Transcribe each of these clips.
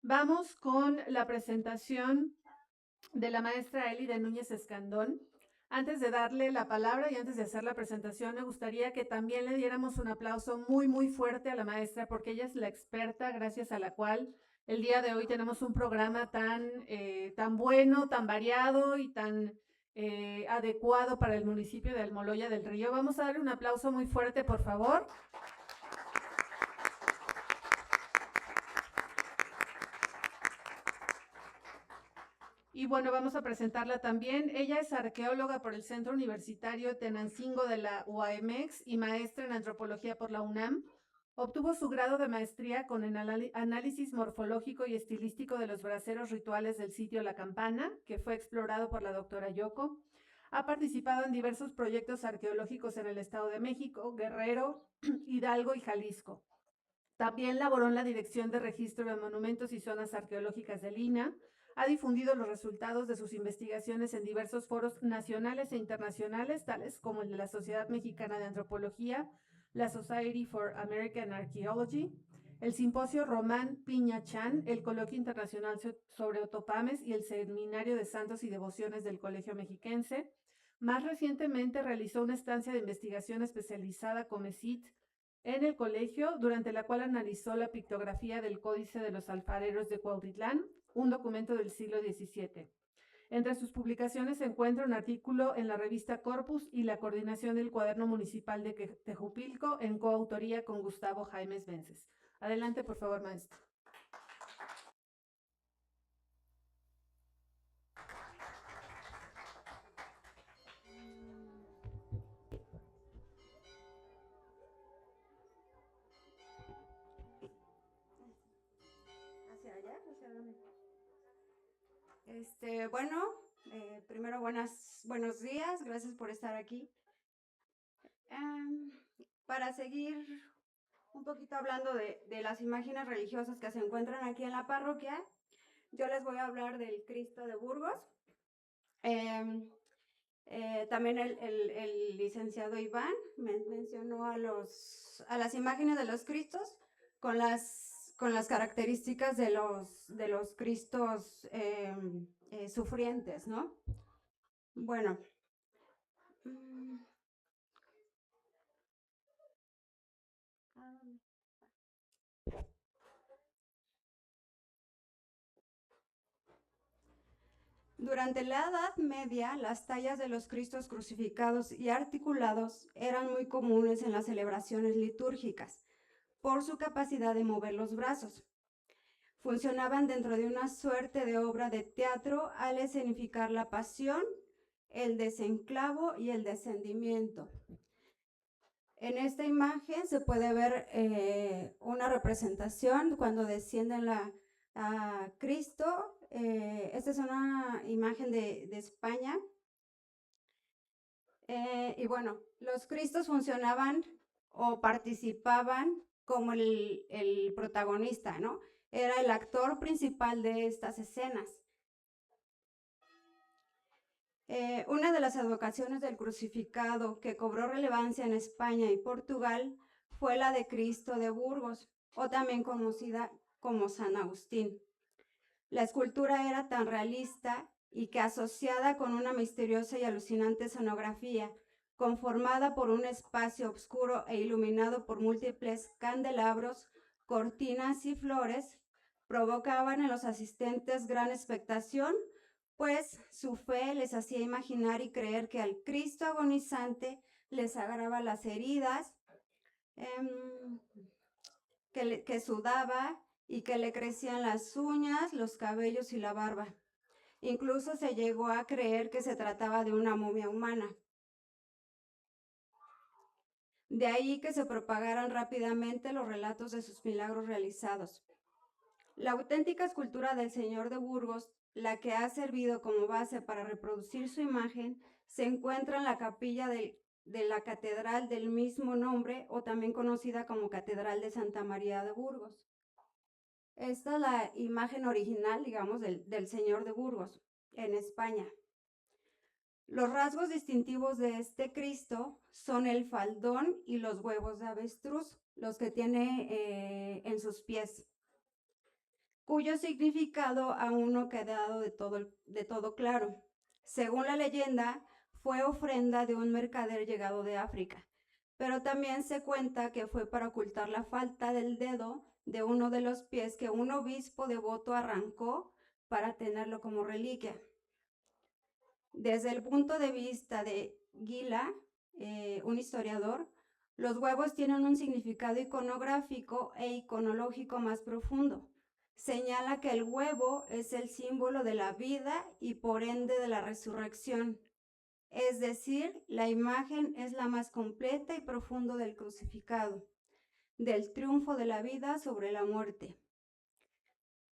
Vamos con la presentación de la maestra Elida Núñez Escandón. Antes de darle la palabra y antes de hacer la presentación, me gustaría que también le diéramos un aplauso muy fuerte a la maestra, porque ella es la experta gracias a la cual el día de hoy tenemos un programa tan bueno, tan variado y tan adecuado para el municipio de Almoloya del Río. Vamos a darle un aplauso muy fuerte, por favor. Y bueno, vamos a presentarla también. Ella es arqueóloga por el Centro Universitario Tenancingo de la UAMX y maestra en antropología por la UNAM. Obtuvo su grado de maestría con el análisis morfológico y estilístico de los braseros rituales del sitio La Campana, que fue explorado por la doctora Yoko. Ha participado en diversos proyectos arqueológicos en el Estado de México, Guerrero, Hidalgo y Jalisco. También laboró en la Dirección de Registro de Monumentos y Zonas Arqueológicas del INAH. Ha difundido los resultados de sus investigaciones en diversos foros nacionales e internacionales, tales como el de la Sociedad Mexicana de Antropología, la Society for American Archaeology, el Simposio Román Piña Chan, el Coloquio Internacional sobre Otopames y el Seminario de Santos y Devociones del Colegio Mexiquense. Más recientemente realizó una estancia de investigación especializada COMECIT en el colegio, durante la cual analizó la pictografía del Códice de los Alfareros de Cuautitlán, un documento del siglo XVII. Entre sus publicaciones se encuentra un artículo en la revista Corpus y la coordinación del Cuaderno Municipal de Tejupilco en coautoría con Gustavo Jaimes Vences. Adelante, por favor, maestro. ¿Hacia allá? ¿Hacia dónde? Bueno, primero buenos días, gracias por estar aquí. Para seguir un poquito hablando de las imágenes religiosas que se encuentran aquí en la parroquia, yo les voy a hablar del Cristo de Burgos. También el licenciado Iván mencionó a las imágenes de los Cristos con las características de los Cristos sufrientes, ¿no? Bueno. Durante la Edad Media, las tallas de los Cristos crucificados y articulados eran muy comunes en las celebraciones litúrgicas, por su capacidad de mover los brazos. Funcionaban dentro de una suerte de obra de teatro al escenificar la pasión, el desenclavo y el descendimiento. En esta imagen se puede ver una representación cuando descienden a Cristo. Esta es una imagen de España. Y bueno, los Cristos funcionaban o participaban como el protagonista, ¿no? Era el actor principal de estas escenas. Una de las advocaciones del crucificado que cobró relevancia en España y Portugal fue la de Cristo de Burgos, o también conocida como San Agustín. La escultura era tan realista y que, asociada con una misteriosa y alucinante escenografía, conformada por un espacio oscuro e iluminado por múltiples candelabros, cortinas y flores, provocaban en los asistentes gran expectación, pues su fe les hacía imaginar y creer que al Cristo agonizante les sangraba las heridas, que sudaba y que le crecían las uñas, los cabellos y la barba. Incluso se llegó a creer que se trataba de una momia humana. De ahí que se propagaran rápidamente los relatos de sus milagros realizados. La auténtica escultura del Señor de Burgos, la que ha servido como base para reproducir su imagen, se encuentra en la capilla de la catedral del mismo nombre, o también conocida como Catedral de Santa María de Burgos. Esta es la imagen original, digamos, del Señor de Burgos, en España. Los rasgos distintivos de este Cristo son el faldón y los huevos de avestruz, los que tiene en sus pies. cuyo significado aún no ha quedado de todo claro. Según la leyenda, fue ofrenda de un mercader llegado de África, pero también se cuenta que fue para ocultar la falta del dedo de uno de los pies que un obispo devoto arrancó para tenerlo como reliquia. Desde el punto de vista de Gila, un historiador, los huevos tienen un significado iconográfico e iconológico más profundo. Señala que el huevo es el símbolo de la vida y por ende de la resurrección. Es decir, la imagen es la más completa y profunda del crucificado, del triunfo de la vida sobre la muerte.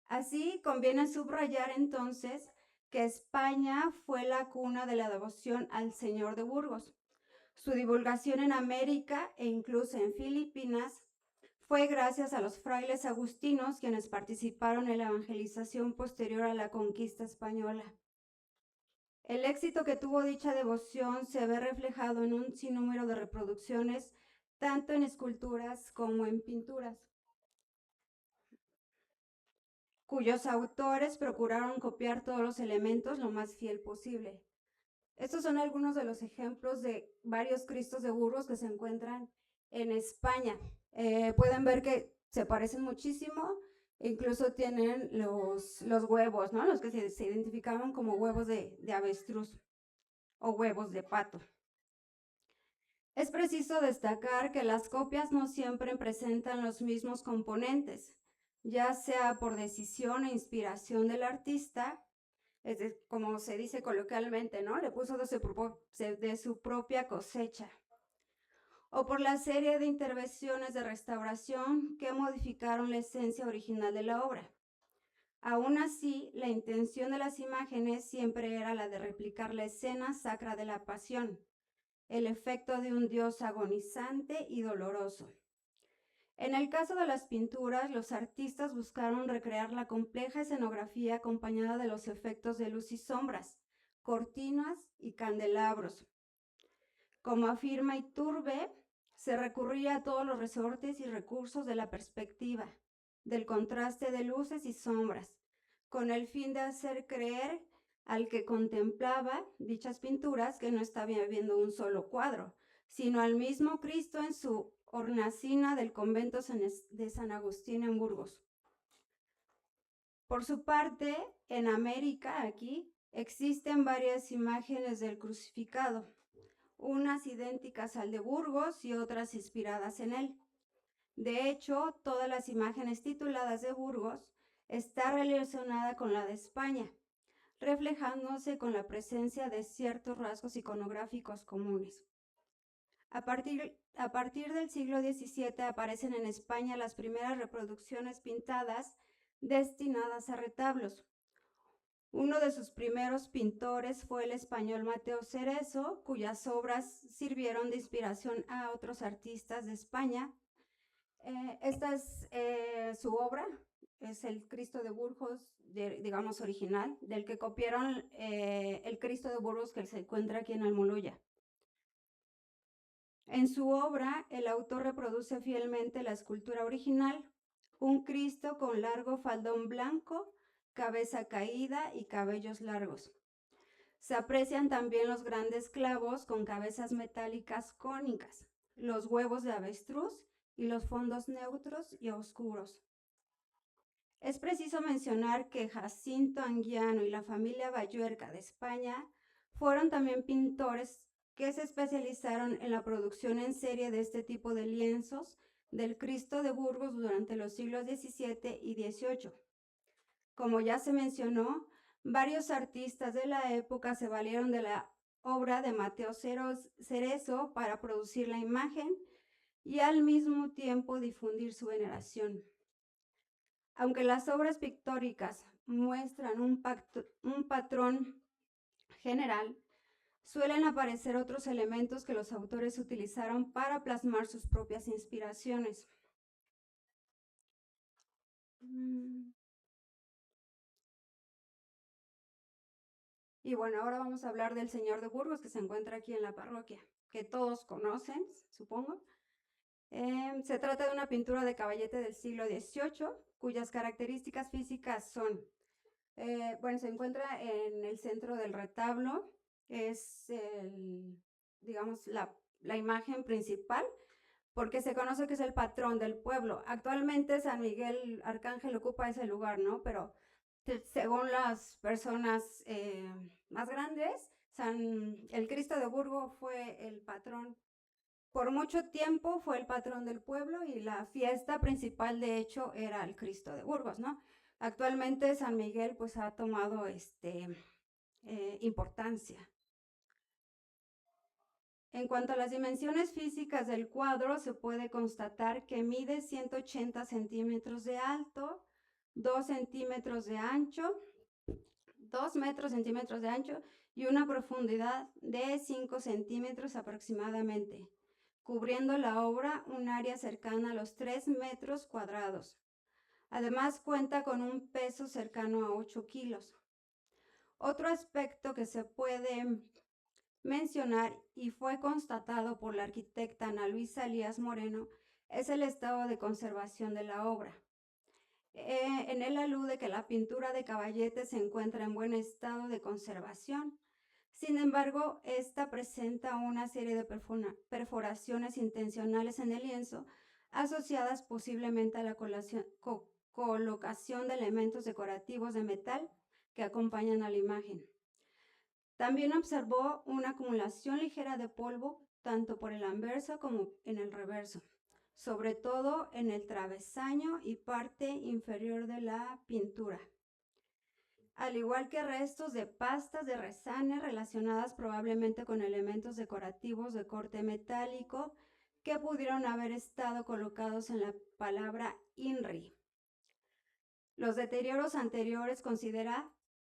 Así, conviene subrayar entonces que España fue la cuna de la devoción al Señor de Burgos. Su divulgación en América e incluso en Filipinas fue gracias a los frailes agustinos quienes participaron en la evangelización posterior a la conquista española. El éxito que tuvo dicha devoción se ve reflejado en un sinnúmero de reproducciones, tanto en esculturas como en pinturas, cuyos autores procuraron copiar todos los elementos lo más fiel posible. Estos son algunos de los ejemplos de varios Cristos de Burgos que se encuentran en España. Pueden ver que se parecen muchísimo, incluso tienen los huevos, ¿no? Los que se identificaban como huevos de avestruz o huevos de pato. Es preciso destacar que las copias no siempre presentan los mismos componentes, ya sea por decisión e inspiración del artista, como se dice coloquialmente, ¿no? Le puso de su propia cosecha, o por la serie de intervenciones de restauración que modificaron la esencia original de la obra. Aún así, la intención de las imágenes siempre era la de replicar la escena sacra de la pasión, el efecto de un Dios agonizante y doloroso. En el caso de las pinturas, los artistas buscaron recrear la compleja escenografía acompañada de los efectos de luz y sombras, cortinas y candelabros. Como afirma Iturbe, se recurría a todos los resortes y recursos de la perspectiva, del contraste de luces y sombras, con el fin de hacer creer al que contemplaba dichas pinturas que no estaba viendo un solo cuadro, sino al mismo Cristo en su hornacina del convento de San Agustín en Burgos. Por su parte, en América, aquí, existen varias imágenes del crucificado, unas idénticas al de Burgos y otras inspiradas en él. De hecho, todas las imágenes tituladas de Burgos está relacionada con la de España, reflejándose con la presencia de ciertos rasgos iconográficos comunes. A partir del siglo XVII aparecen en España las primeras reproducciones pintadas destinadas a retablos. Uno de sus primeros pintores fue el español Mateo Cerezo, cuyas obras sirvieron de inspiración a otros artistas de España. Esta es su obra, es el Cristo de Burgos, digamos original, del que copiaron el Cristo de Burgos que se encuentra aquí en Almoloya. En su obra, el autor reproduce fielmente la escultura original, un Cristo con largo faldón blanco, cabeza caída y cabellos largos. Se aprecian también los grandes clavos con cabezas metálicas cónicas, los huevos de avestruz y los fondos neutros y oscuros. Es preciso mencionar que Jacinto Anguiano y la familia Balluerca de España fueron también pintores que se especializaron en la producción en serie de este tipo de lienzos del Cristo de Burgos durante los siglos XVII y XVIII. Como ya se mencionó, varios artistas de la época se valieron de la obra de Mateo Cerezo para producir la imagen y al mismo tiempo difundir su veneración. Aunque las obras pictóricas muestran un patrón general, suelen aparecer otros elementos que los autores utilizaron para plasmar sus propias inspiraciones. Y bueno, ahora vamos a hablar del Señor de Burgos, que se encuentra aquí en la parroquia, que todos conocen, supongo. Se trata de una pintura de caballete del siglo XVIII, cuyas características físicas son, se encuentra en el centro del retablo, es digamos, la imagen principal, porque se conoce que es el patrón del pueblo. Actualmente San Miguel Arcángel ocupa ese lugar, ¿no? Pero según las personas más grandes, el Cristo de Burgos fue el patrón. Por mucho tiempo fue el patrón del pueblo y la fiesta principal, de hecho, era el Cristo de Burgos, ¿no? Actualmente San Miguel pues ha tomado importancia. En cuanto a las dimensiones físicas del cuadro, se puede constatar que mide 180 centímetros de alto, 2 centímetros de ancho, 2 centímetros de ancho y una profundidad de 5 centímetros aproximadamente, cubriendo la obra un área cercana a los 3 metros cuadrados. Además, cuenta con un peso cercano a 8 kilos. Otro aspecto que se puede mencionar y fue constatado por la arquitecta Ana Luisa Elías Moreno es el estado de conservación de la obra. En él alude que la pintura de Caballete se encuentra en buen estado de conservación. Sin embargo, esta presenta una serie de perforaciones intencionales en el lienzo, asociadas posiblemente a la colocación de elementos decorativos de metal que acompañan a la imagen. También observó una acumulación ligera de polvo, tanto por el anverso como en el reverso, sobre todo en el travesaño y parte inferior de la pintura, al igual que restos de pastas de resane relacionadas probablemente con elementos decorativos de corte metálico que pudieron haber estado colocados en la palabra INRI. Los deterioros anteriores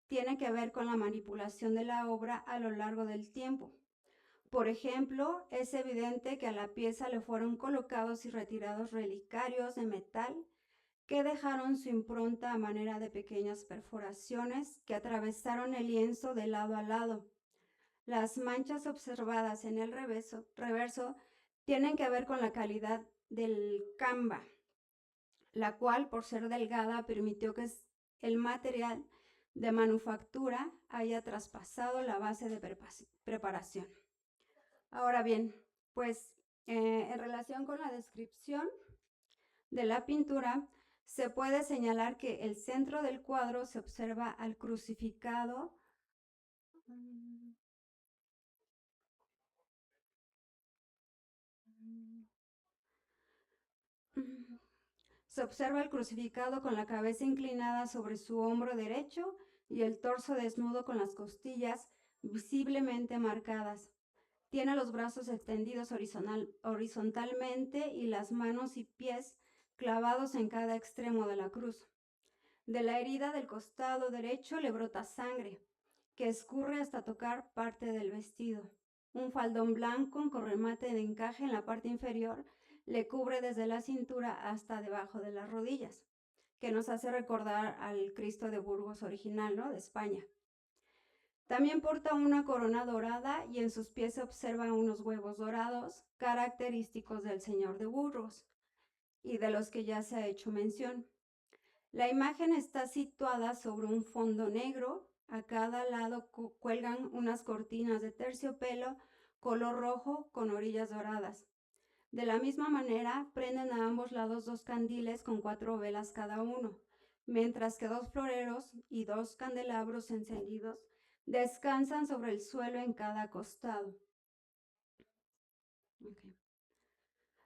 tienen que ver con la manipulación de la obra a lo largo del tiempo. Por ejemplo, es evidente que a la pieza le fueron colocados y retirados relicarios de metal que dejaron su impronta a manera de pequeñas perforaciones que atravesaron el lienzo de lado a lado. Las manchas observadas en el reverso tienen que ver con la calidad del camba, la cual, por ser delgada, permitió que el material de manufactura haya traspasado la base de preparación. Ahora bien, pues en relación con la descripción de la pintura, se puede señalar que el centro del cuadro se observa al crucificado. Se observa el crucificado con la cabeza inclinada sobre su hombro derecho y el torso desnudo con las costillas visiblemente marcadas. Tiene los brazos extendidos horizontalmente y las manos y pies clavados en cada extremo de la cruz. De la herida del costado derecho le brota sangre, que escurre hasta tocar parte del vestido. Un faldón blanco con remate de encaje en la parte inferior le cubre desde la cintura hasta debajo de las rodillas, que nos hace recordar al Cristo de Burgos original, ¿no?, de España. También porta una corona dorada y en sus pies se observan unos huevos dorados, característicos del Señor de Burgos y de los que ya se ha hecho mención. La imagen está situada sobre un fondo negro. A cada lado cuelgan unas cortinas de terciopelo color rojo con orillas doradas. De la misma manera, prenden a ambos lados 2 candiles con 4 velas cada uno, mientras que 2 floreros y 2 candelabros encendidos descansan sobre el suelo en cada costado. Okay.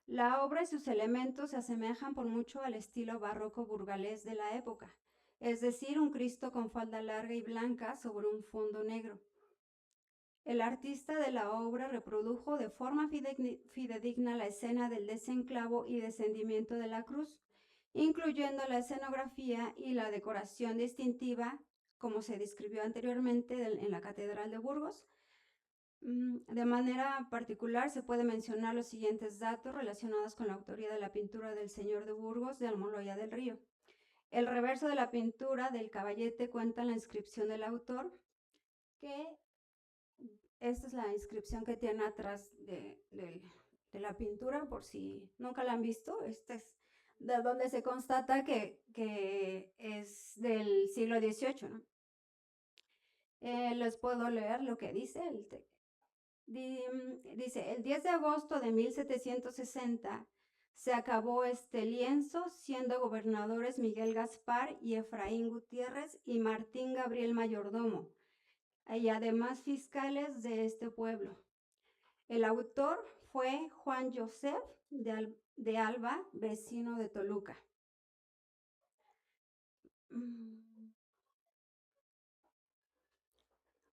La obra y sus elementos se asemejan por mucho al estilo barroco burgalés de la época, es decir, un Cristo con falda larga y blanca sobre un fondo negro. El artista de la obra reprodujo de forma fidedigna la escena del desenclavo y descendimiento de la cruz, incluyendo la escenografía y la decoración distintiva, como se describió anteriormente en la Catedral de Burgos. De manera particular, se puede mencionar los siguientes datos relacionados con la autoría de la pintura del Señor de Burgos de Almoloya del Río. El reverso de la pintura del caballete cuenta la inscripción del autor, que esta es la inscripción que tiene atrás la pintura, por si nunca la han visto. Este es de donde se constata que es del siglo XVIII, ¿no? Les puedo leer lo que dice. Dice, el 10 de agosto de 1760 se acabó este lienzo, siendo gobernadores Miguel Gaspar y Efraín Gutiérrez y Martín Gabriel Mayordomo, y además fiscales de este pueblo. El autor fue Juan Joseph de Alba, vecino de Toluca.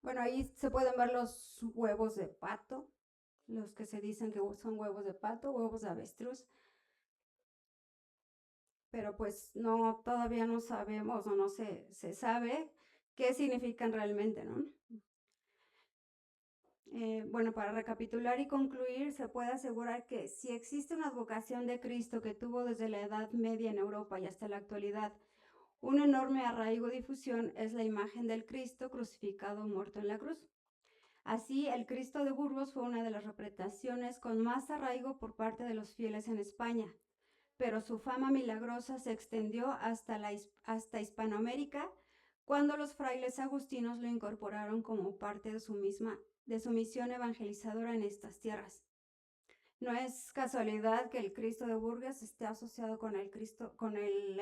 Bueno, ahí se pueden ver los huevos de pato, los que se dicen que son huevos de pato, huevos de avestruz. Pero pues no, todavía no sabemos o no se sabe qué significan realmente, ¿no? Bueno, para recapitular y concluir, se puede asegurar que si existe una advocación de Cristo que tuvo desde la Edad Media en Europa y hasta la actualidad un enorme arraigo y difusión, es la imagen del Cristo crucificado muerto en la cruz. Así, el Cristo de Burgos fue una de las representaciones con más arraigo por parte de los fieles en España, pero su fama milagrosa se extendió hasta Hispanoamérica cuando los frailes agustinos lo incorporaron como parte de su misión evangelizadora en estas tierras. No es casualidad que el Cristo de Burgos esté asociado con la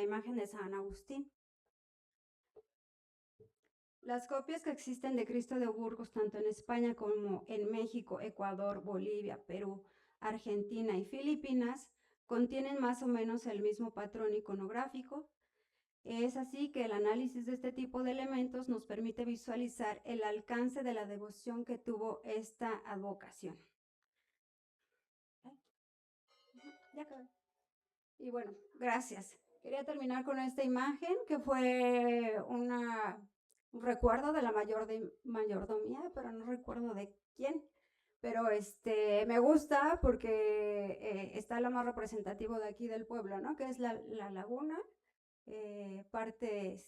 imagen de San Agustín. Las copias que existen de Cristo de Burgos, tanto en España como en México, Ecuador, Bolivia, Perú, Argentina y Filipinas, contienen más o menos el mismo patrón iconográfico. Es así que el análisis de este tipo de elementos nos permite visualizar el alcance de la devoción que tuvo esta advocación. Ya acabé. Y bueno, gracias. Quería terminar con esta imagen que fue un recuerdo de la mayordomía, pero no recuerdo de quién. Pero me gusta porque está lo más representativo de aquí del pueblo, ¿no? Que es la laguna, parte,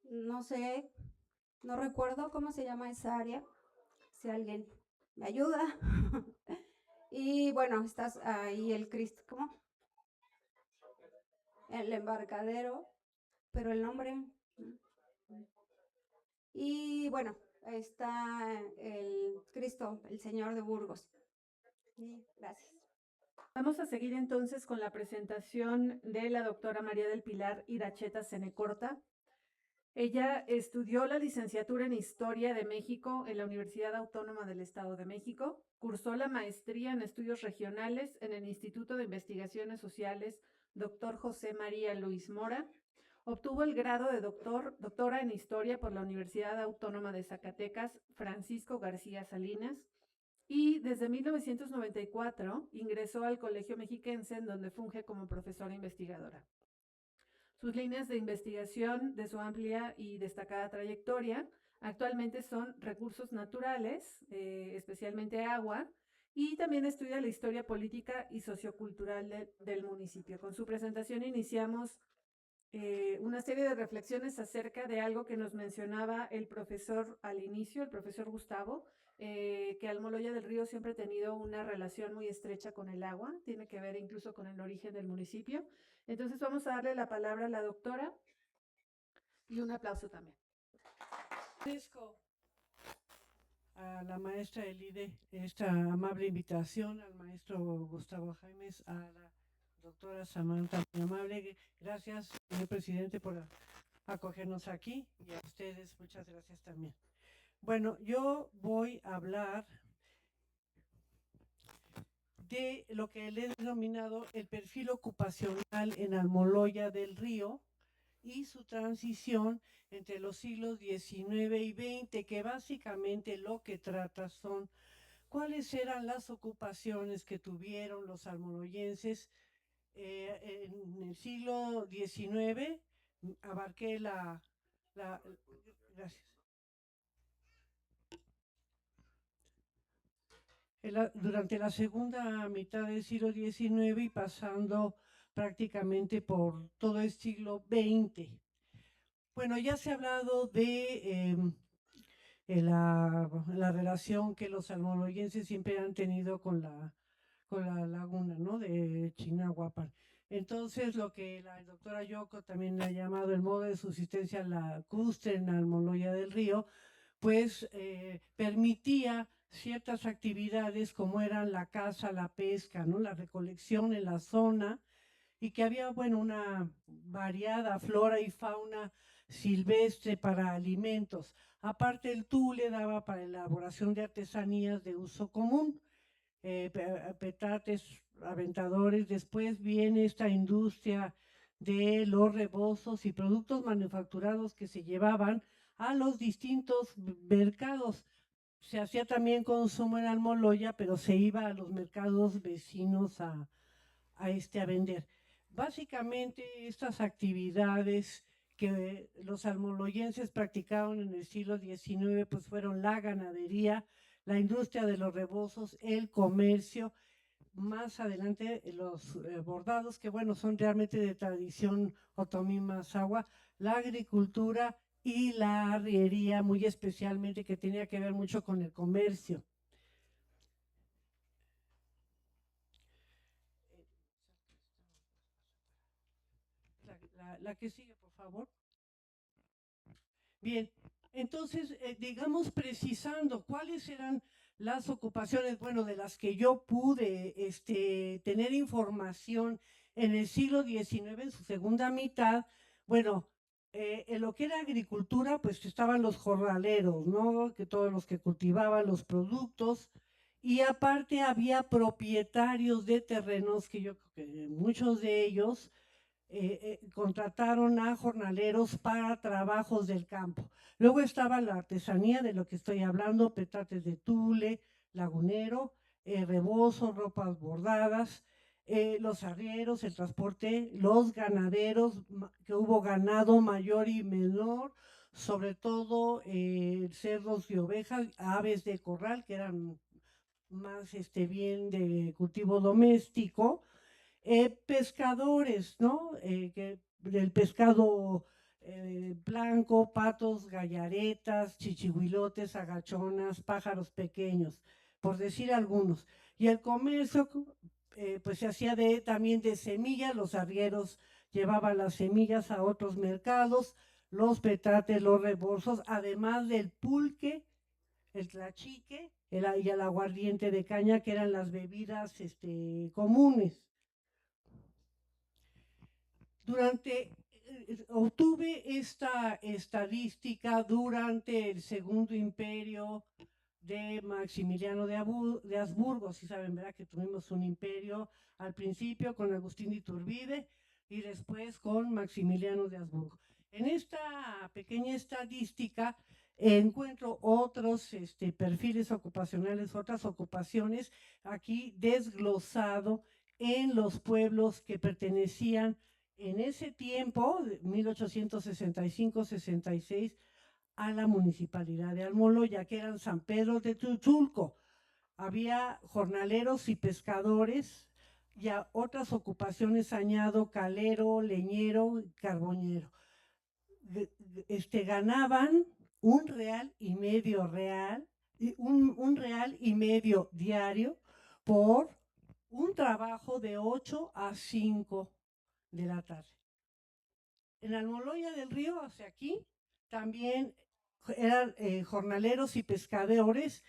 no sé, no recuerdo cómo se llama esa área, si alguien me ayuda. Y bueno, estás ahí el Cristo, ¿cómo? El embarcadero, pero el nombre. Y bueno, está el Cristo, el Señor de Burgos. Sí, gracias. Vamos a seguir entonces con la presentación de la doctora María del Pilar Iracheta Cenecorta. Ella estudió la licenciatura en Historia de México en la Universidad Autónoma del Estado de México, cursó la maestría en Estudios Regionales en el Instituto de Investigaciones Sociales Dr. José María Luis Mora, obtuvo el grado de doctora en Historia por la Universidad Autónoma de Zacatecas Francisco García Salinas y desde 1994 ingresó al Colegio Mexiquense, en donde funge como profesora investigadora. Sus líneas de investigación de su amplia y destacada trayectoria actualmente son recursos naturales, especialmente agua, y también estudia la historia política y sociocultural del municipio. Con su presentación iniciamos una serie de reflexiones acerca de algo que nos mencionaba el profesor al inicio, el profesor Gustavo, que Almoloya del Río siempre ha tenido una relación muy estrecha con el agua, tiene que ver incluso con el origen del municipio. Entonces vamos a darle la palabra a la doctora y un aplauso también. Agradezco a la maestra Elide esta amable invitación, al maestro Gustavo Jaimes, a la doctora Samantha, muy amable. Gracias, señor presidente, por acogernos aquí y a ustedes muchas gracias también. Bueno, yo voy a hablar de lo que le he denominado el perfil ocupacional en Almoloya del Río y su transición entre los siglos XIX y XX, que básicamente lo que trata son cuáles eran las ocupaciones que tuvieron los almoloyenses en el siglo XIX. Abarqué gracias. Durante la segunda mitad del siglo XIX y pasando prácticamente por todo el siglo XX. Bueno, ya se ha hablado de la relación que los almoloyenses siempre han tenido con la laguna, ¿no? De Chignahuapan. Entonces, lo que la doctora Yoko también ha llamado el modo de subsistencia lacustre en Almoloya del Río, pues permitía ciertas actividades como eran la caza, la pesca, ¿no? La recolección en la zona, y que había, bueno, una variada flora y fauna silvestre para alimentos. Aparte, el tule daba para elaboración de artesanías de uso común, petates, aventadores. Después viene esta industria de los rebozos y productos manufacturados que se llevaban a los distintos mercados. Se hacía también consumo en Almoloya, pero se iba a los mercados vecinos a vender. Básicamente, estas actividades que los almoloyenses practicaron en el siglo XIX, pues fueron la ganadería, la industria de los rebozos, el comercio, más adelante los bordados, que bueno, son realmente de tradición otomí mazahua, la agricultura y la arriería, muy especialmente, que tenía que ver mucho con el comercio. La que sigue, por favor. Bien, entonces, digamos, precisando cuáles eran las ocupaciones, bueno, de las que yo pude tener información en el siglo XIX, en su segunda mitad. Bueno, en lo que era agricultura, pues estaban los jornaleros, ¿no? Que todos los que cultivaban los productos, y aparte había propietarios de terrenos, que yo creo que muchos de ellos contrataron a jornaleros para trabajos del campo. Luego estaba la artesanía, de lo que estoy hablando, petates de tule, lagunero, rebozo, ropas bordadas, los arrieros, el transporte, los ganaderos, que hubo ganado mayor y menor, sobre todo cerdos y ovejas, aves de corral, que eran más bien de cultivo doméstico, pescadores, ¿no? Del pescado blanco, patos, gallaretas, chichihuilotes, agachonas, pájaros pequeños, por decir algunos. Y el comercio, pues se hacía también de semillas. Los arrieros llevaban las semillas a otros mercados, los petates, los rebozos, además del pulque, el tlachique y el aguardiente de caña, que eran las bebidas comunes. Obtuve esta estadística durante el Segundo Imperio de Maximiliano de Habsburgo. Sí saben, ¿verdad?, que tuvimos un imperio al principio con Agustín de Iturbide y después con Maximiliano de Habsburgo. En esta pequeña estadística encuentro otros perfiles ocupacionales, otras ocupaciones, aquí desglosado en los pueblos que pertenecían en ese tiempo, 1865-66, a la municipalidad de Almoloya, que eran San Pedro de Tuchulco. Había jornaleros y pescadores, y a otras ocupaciones añado calero, leñero, carboñero. Ganaban un real y medio diario por un trabajo de 8 a 5 de la tarde. En Almoloya del Río, hacia aquí, también eran jornaleros y pescadores,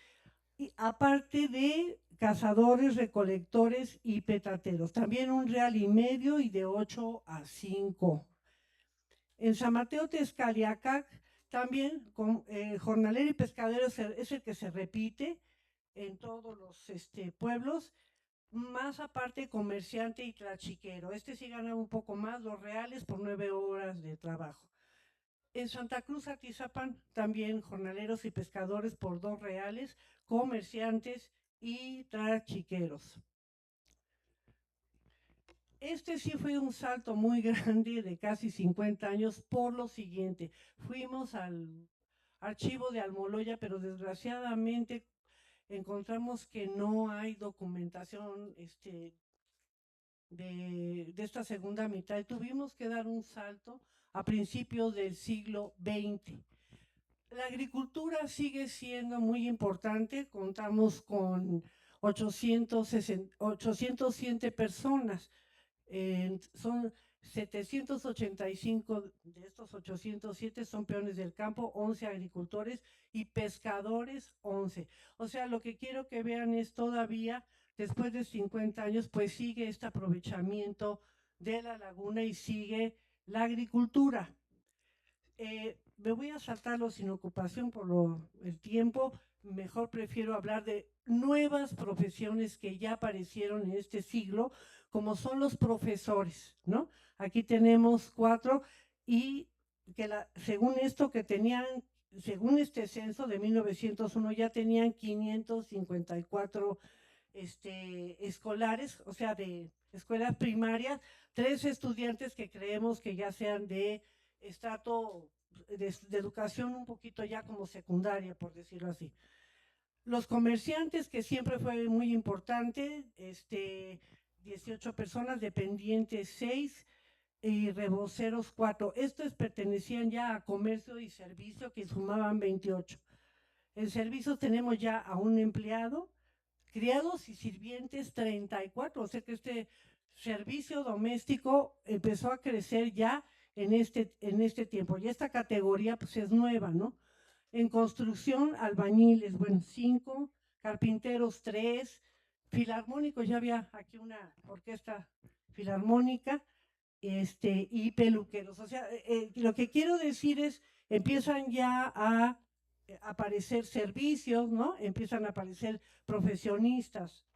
y aparte de cazadores, recolectores y petateros. También un real y medio y de 8 a 5. En San Mateo Texcaliacac, también jornalero y pescadero es el que se repite en todos los pueblos, más aparte comerciante y tlachiquero. Sí gana un poco más, los reales, por 9 horas de trabajo. En Santa Cruz Atizapán, también jornaleros y pescadores por 2 reales, comerciantes y tlachiqueros. Sí fue un salto muy grande de casi 50 años por lo siguiente. Fuimos al archivo de Almoloya, pero desgraciadamente encontramos que no hay documentación de esta segunda mitad. Tuvimos que dar un salto a principios del siglo XX. La agricultura sigue siendo muy importante. Contamos con 807 personas. Son 785 de estos 807 son peones del campo, 11 agricultores y pescadores, 11. O sea, lo que quiero que vean es todavía, después de 50 años, pues sigue este aprovechamiento de la laguna y sigue la agricultura. Me voy a saltarlo sin ocupación por el tiempo. Mejor prefiero hablar de nuevas profesiones que ya aparecieron en este siglo, como son los profesores, ¿no? Aquí tenemos 4 y que según esto que tenían, según este censo de 1901, ya tenían 554 escolares, o sea, de escuelas primarias, 3 estudiantes que creemos que ya sean de estrato de educación un poquito ya como secundaria, por decirlo así. Los comerciantes, que siempre fue muy importante, 18 personas, dependientes 6 y reboceros 4. Estos pertenecían ya a comercio y servicio, que sumaban 28. En servicios tenemos ya a un empleado, criados y sirvientes 34, o sea que este servicio doméstico empezó a crecer ya en este tiempo, y esta categoría pues es nueva, ¿no? En construcción, albañiles, bueno, 5, carpinteros 3, filarmónicos, ya había aquí una orquesta filarmónica, y peluqueros. O sea, lo que quiero decir es, empiezan ya a aparecer servicios, ¿no? Empiezan a aparecer profesionistas.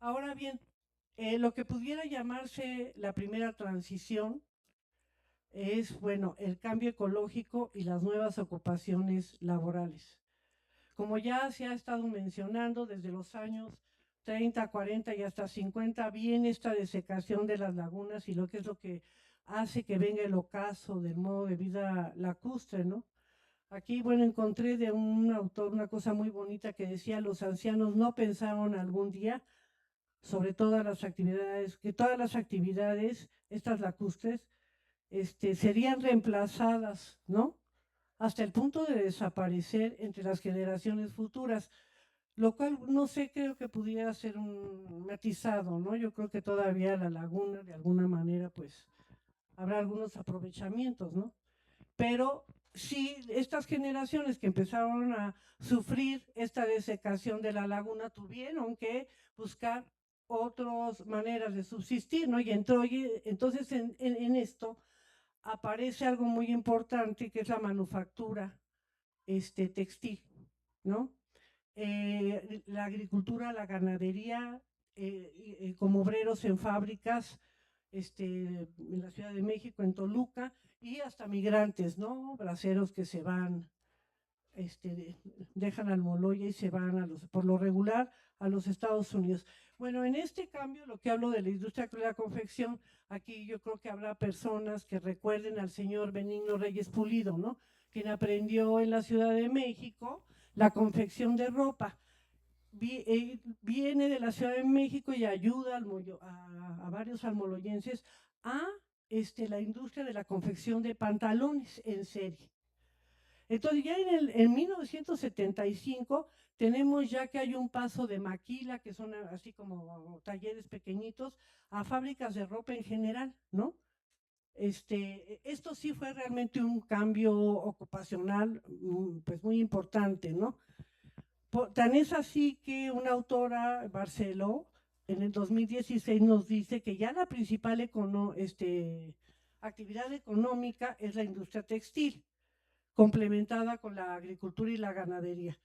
Ahora bien, lo que pudiera llamarse la primera transición es, bueno, el cambio ecológico y las nuevas ocupaciones laborales. Como ya se ha estado mencionando, desde los años 30, 40 y hasta 50 viene esta desecación de las lagunas, y lo que hace que venga el ocaso del modo de vida lacustre, ¿no? Aquí, bueno, encontré de un autor una cosa muy bonita que decía: los ancianos no pensaron algún día sobre todas las actividades, que todas las actividades, estas lacustres, serían reemplazadas, ¿no? Hasta el punto de desaparecer entre las generaciones futuras, lo cual no sé, creo que pudiera ser un matizado, ¿no? Yo creo que todavía la laguna, de alguna manera, pues, habrá algunos aprovechamientos, ¿no? Pero sí, estas generaciones que empezaron a sufrir esta desecación de la laguna tuvieron que buscar otras maneras de subsistir, ¿no? Y entonces en esto aparece algo muy importante, que es la manufactura textil, ¿no? La agricultura, la ganadería, como obreros en fábricas, en la Ciudad de México, en Toluca, y hasta migrantes, ¿no? Braceros que se van, dejan Almoloya y se van por lo regular a los Estados Unidos. Bueno, en este cambio, lo que hablo de la industria de la confección, aquí yo creo que habrá personas que recuerden al señor Benigno Reyes Pulido, ¿no? Quien aprendió en la Ciudad de México la confección de ropa. Viene de la Ciudad de México y ayuda a varios almoloyenses a la industria de la confección de pantalones en serie. Entonces ya en 1975 tenemos ya que hay un paso de maquila, que son así como talleres pequeñitos, a fábricas de ropa en general, ¿no? Esto sí fue realmente un cambio ocupacional, pues muy importante, ¿no? Tan es así que una autora, Barceló, en el 2016 nos dice que ya la principal actividad económica es la industria textil, complementada con la agricultura y la ganadería.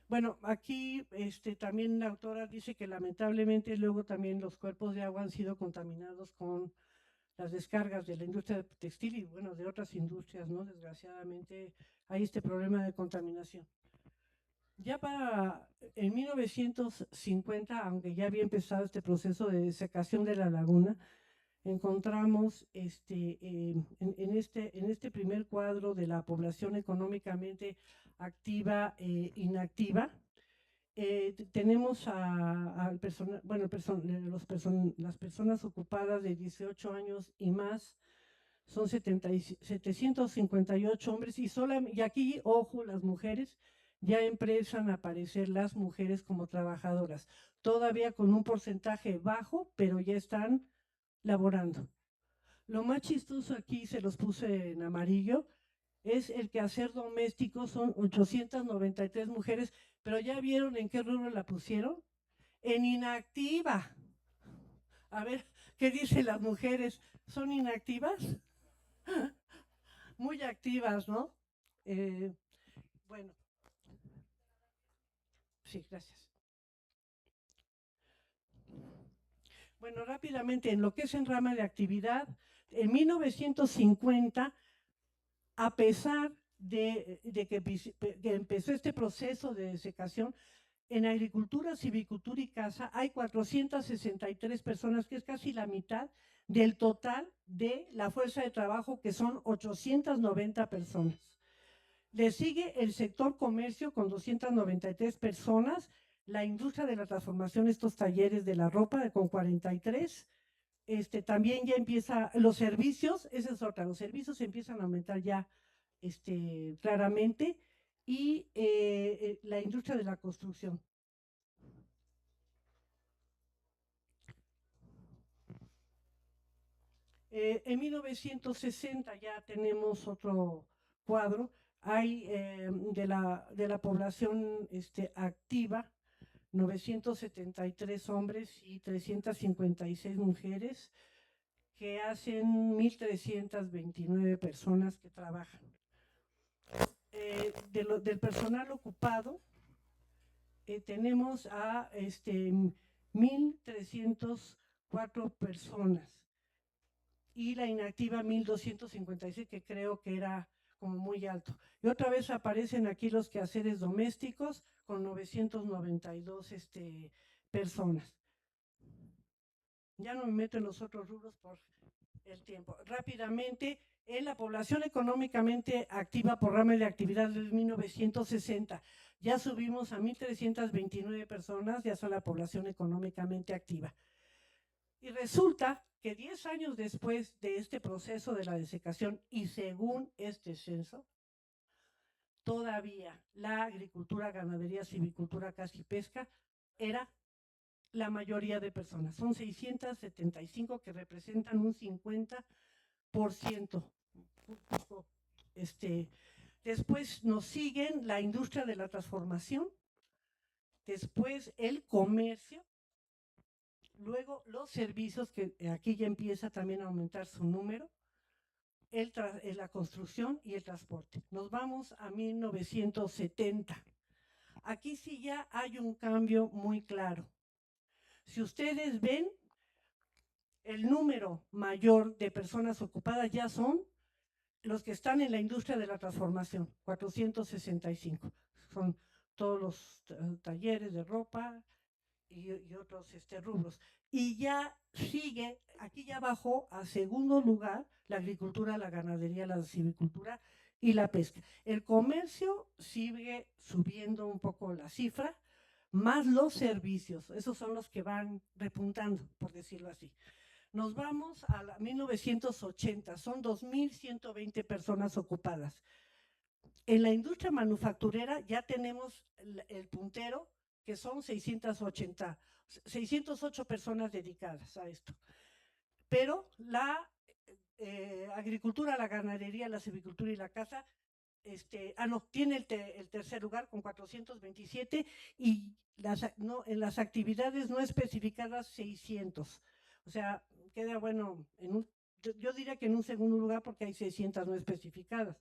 Bueno, aquí también la autora dice que lamentablemente luego también los cuerpos de agua han sido contaminados con las descargas de la industria textil y, bueno, de otras industrias, ¿no? Desgraciadamente hay este problema de contaminación. Ya en 1950, aunque ya había empezado este proceso de desecación de la laguna, encontramos en este primer cuadro de la población económicamente activa e inactiva, tenemos al personal, bueno, las personas ocupadas de 18 años y más, son 758 hombres y aquí, ojo, las mujeres, ya empiezan a aparecer las mujeres como trabajadoras, todavía con un porcentaje bajo, pero ya están laborando. Lo más chistoso aquí, se los puse en amarillo, es el quehacer doméstico, son 893 mujeres, pero ¿ya vieron en qué rubro la pusieron? En inactiva. A ver, ¿qué dicen las mujeres? ¿Son inactivas? Muy activas, ¿no? Eh, bueno, sí, gracias. Bueno, rápidamente, en lo que es en rama de actividad, en 1950, a pesar de que empezó este proceso de desecación, en agricultura, silvicultura y caza hay 463 personas, que es casi la mitad del total de la fuerza de trabajo, que son 890 personas. Le sigue el sector comercio con 293 personas, la industria de la transformación, estos talleres de la ropa con 43. También ya empieza los servicios, esa es otra, los servicios empiezan a aumentar ya claramente, y la industria de la construcción. En 1960 ya tenemos otro cuadro, hay de la población activa, 973 hombres y 356 mujeres, que hacen 1,329 personas que trabajan. Del personal ocupado, tenemos a 1,304 personas, y la inactiva 1,256, que creo que era como muy alto. Y otra vez aparecen aquí los quehaceres domésticos con 992 personas. Ya no me meto en los otros rubros por el tiempo. Rápidamente, en la población económicamente activa por rama de actividad desde 1960, ya subimos a 1,329 personas, ya son la población económicamente activa. Y resulta que 10 años después de este proceso de la desecación, y según este censo, todavía la agricultura, ganadería, silvicultura, caza y pesca era la mayoría de personas. Son 675, que representan un 50%. Después nos siguen la industria de la transformación, después el comercio, luego los servicios, que aquí ya empieza también a aumentar su número, la construcción y el transporte. Nos vamos a 1970. Aquí sí ya hay un cambio muy claro. Si ustedes ven, el número mayor de personas ocupadas ya son los que están en la industria de la transformación, 465. Son todos los talleres de ropa y otros rubros. Y ya sigue, aquí ya bajó a segundo lugar la agricultura, la ganadería, la silvicultura y la pesca. El comercio sigue subiendo un poco la cifra, más los servicios, esos son los que van repuntando, por decirlo así. Nos vamos a 1980, son 2,120 personas ocupadas. En la industria manufacturera ya tenemos el puntero, que son 608 personas dedicadas a esto. Pero la agricultura, la ganadería, la silvicultura y la caza, tiene el tercer lugar con 427, y en las actividades no especificadas 600. O sea, queda bueno, yo diría que en un segundo lugar, porque hay 600 no especificadas.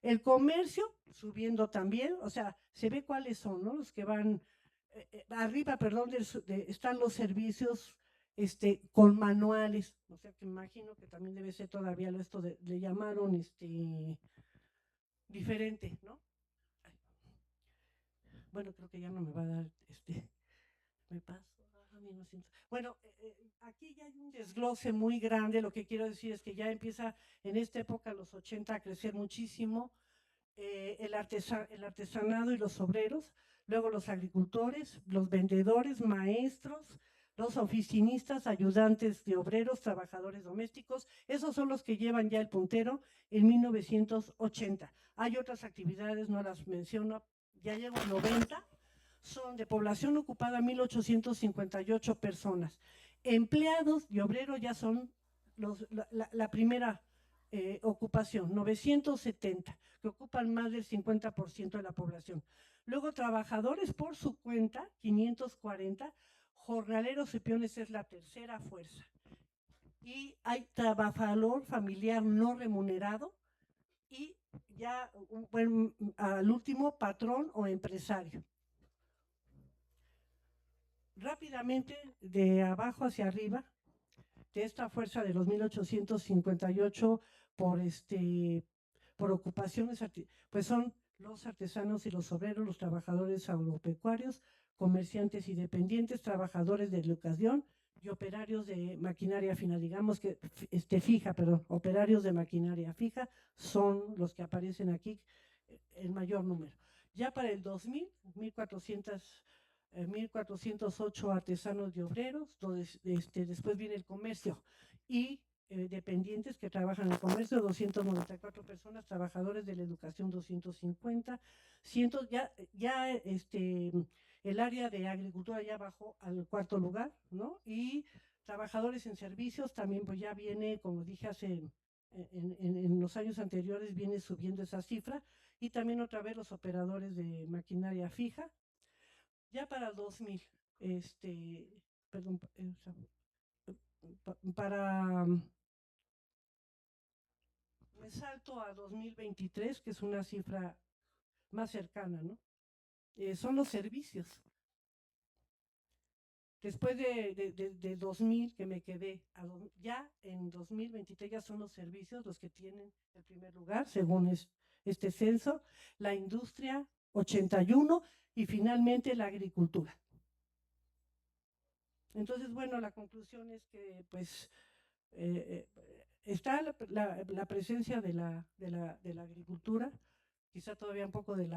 El comercio subiendo también, o sea, se ve cuáles son, ¿no? Los que van arriba, perdón, están los servicios con manuales, o sea, que imagino que también debe ser todavía esto le llamaron diferente, ¿no? Ay. Bueno, creo que ya no me va a dar me paso. Bueno, aquí ya hay un desglose muy grande. Lo que quiero decir es que ya empieza en esta época, los 80, a crecer muchísimo el artesanado y los obreros, luego los agricultores, los vendedores, maestros, los oficinistas, ayudantes de obreros, trabajadores domésticos. Esos son los que llevan ya el puntero en 1980. Hay otras actividades, no las menciono, ya llego a 90. Son de población ocupada 1,858 personas. Empleados y obreros ya son la primera ocupación, 970, que ocupan más del 50% de la población. Luego, trabajadores por su cuenta, 540, jornaleros y peones es la tercera fuerza. Y hay trabajador familiar no remunerado y ya, bueno, al último, patrón o empresario. Rápidamente, de abajo hacia arriba, de esta fuerza de los 1,858 por ocupaciones, pues son los artesanos y los obreros, los trabajadores agropecuarios, comerciantes y dependientes, trabajadores de educación y operarios de maquinaria fina, digamos que fija, perdón, operarios de maquinaria fija son los que aparecen aquí en mayor número. Ya para el 2000, 1,408 artesanos y obreros, después viene el comercio y dependientes que trabajan en el comercio, 294 personas, trabajadores de la educación, 250, el área de agricultura ya bajó al cuarto lugar, ¿no? Y trabajadores en servicios también, pues ya viene, como dije en los años anteriores, viene subiendo esa cifra, y también otra vez los operadores de maquinaria fija. Ya para el 2000, perdón, me salto a 2023, que es una cifra más cercana, ¿no? Son los servicios. Después de 2000 que me quedé, ya en 2023 ya son los servicios los que tienen el primer lugar, según este censo, la industria 81 y finalmente la agricultura. Entonces, bueno, la conclusión es que pues está la presencia de la agricultura, quizá todavía un poco de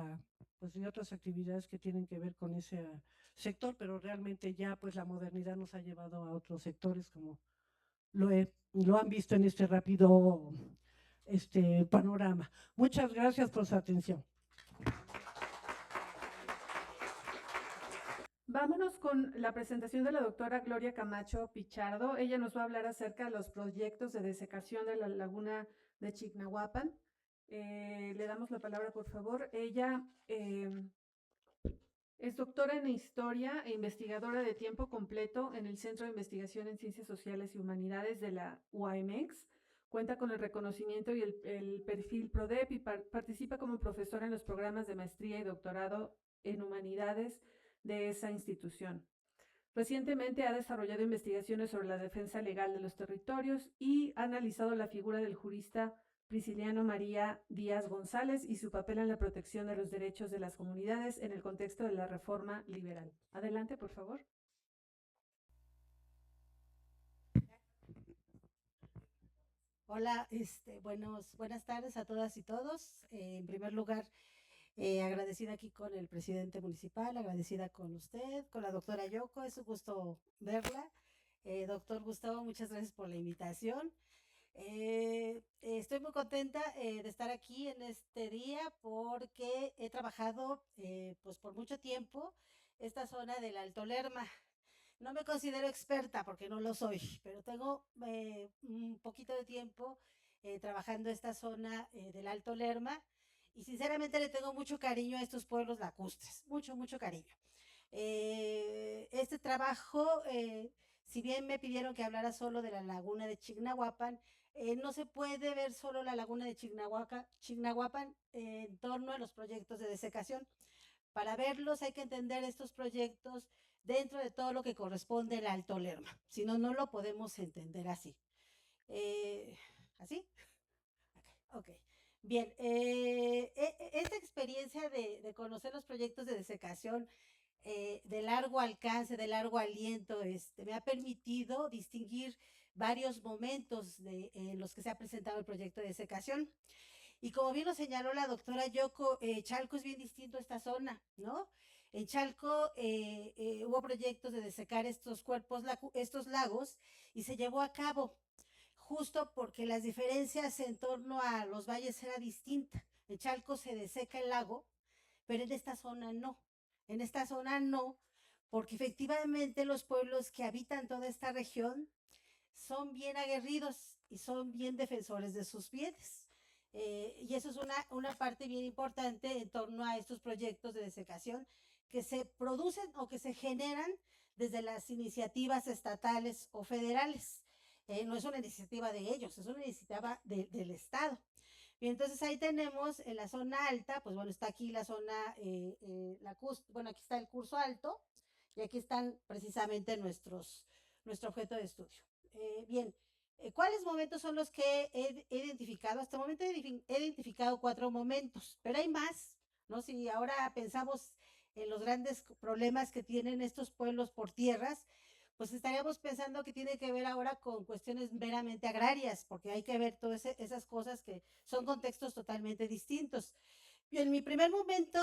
otras actividades que tienen que ver con ese sector, pero realmente ya pues la modernidad nos ha llevado a otros sectores, como lo han visto en este rápido panorama. Muchas gracias por su atención. Vámonos con la presentación de la doctora Gloria Camacho Pichardo. Ella nos va a hablar acerca de los proyectos de desecación de la laguna de Chignahuapan. Le damos la palabra, por favor. Ella es doctora en Historia e investigadora de tiempo completo en el Centro de Investigación en Ciencias Sociales y Humanidades de la UAMX. Cuenta con el reconocimiento y el perfil PRODEP y participa como profesora en los programas de maestría y doctorado en Humanidades de esa institución. Recientemente ha desarrollado investigaciones sobre la defensa legal de los territorios y ha analizado la figura del jurista Prisciliano María Díaz González y su papel en la protección de los derechos de las comunidades en el contexto de la reforma liberal. Adelante, por favor. Hola, buenas tardes a todas y todos. En primer lugar, agradecida aquí con el presidente municipal, agradecida con usted, con la doctora Yoko, es un gusto verla. Doctor Gustavo, muchas gracias por la invitación. Estoy muy contenta de estar aquí en este día porque he trabajado pues por mucho tiempo esta zona del Alto Lerma. No me considero experta porque no lo soy, pero tengo un poquito de tiempo trabajando esta zona del Alto Lerma y sinceramente le tengo mucho cariño a estos pueblos lacustres, mucho cariño. Este trabajo, si bien me pidieron que hablara solo de la laguna de Chignahuapan, no se puede ver solo la laguna de Chignahuapan en torno a los proyectos de desecación. Para verlos hay que entender estos proyectos dentro de todo lo que corresponde al Alto Lerma. Si no, no lo podemos entender así. ¿Así? Ok. Bien, esta experiencia de conocer los proyectos de desecación de largo alcance, de largo aliento, me ha permitido distinguir varios momentos en los que se ha presentado el proyecto de desecación. Y como bien lo señaló la doctora Yoko, Chalco es bien distinto a esta zona, ¿no? En Chalco hubo proyectos de desecar estos cuerpos, estos lagos, y se llevó a cabo justo porque las diferencias en torno a los valles era distinta. En Chalco se deseca el lago, pero en esta zona no. En esta zona no, porque efectivamente los pueblos que habitan toda esta región son bien aguerridos y son bien defensores de sus bienes. Y eso es una parte bien importante en torno a estos proyectos de desecación que se producen o que se generan desde las iniciativas estatales o federales. No es una iniciativa de ellos, es una iniciativa del Estado. Y entonces ahí tenemos en la zona alta, pues bueno, está aquí la zona, bueno, aquí está el curso alto y aquí están precisamente nuestro objeto de estudio. Bien, ¿cuáles momentos son los que he identificado? Hasta el momento he identificado 4 momentos, pero hay más, ¿no? Si ahora pensamos en los grandes problemas que tienen estos pueblos por tierras, pues estaríamos pensando que tiene que ver ahora con cuestiones meramente agrarias, porque hay que ver todas esas cosas que son contextos totalmente distintos. Y en mi primer momento,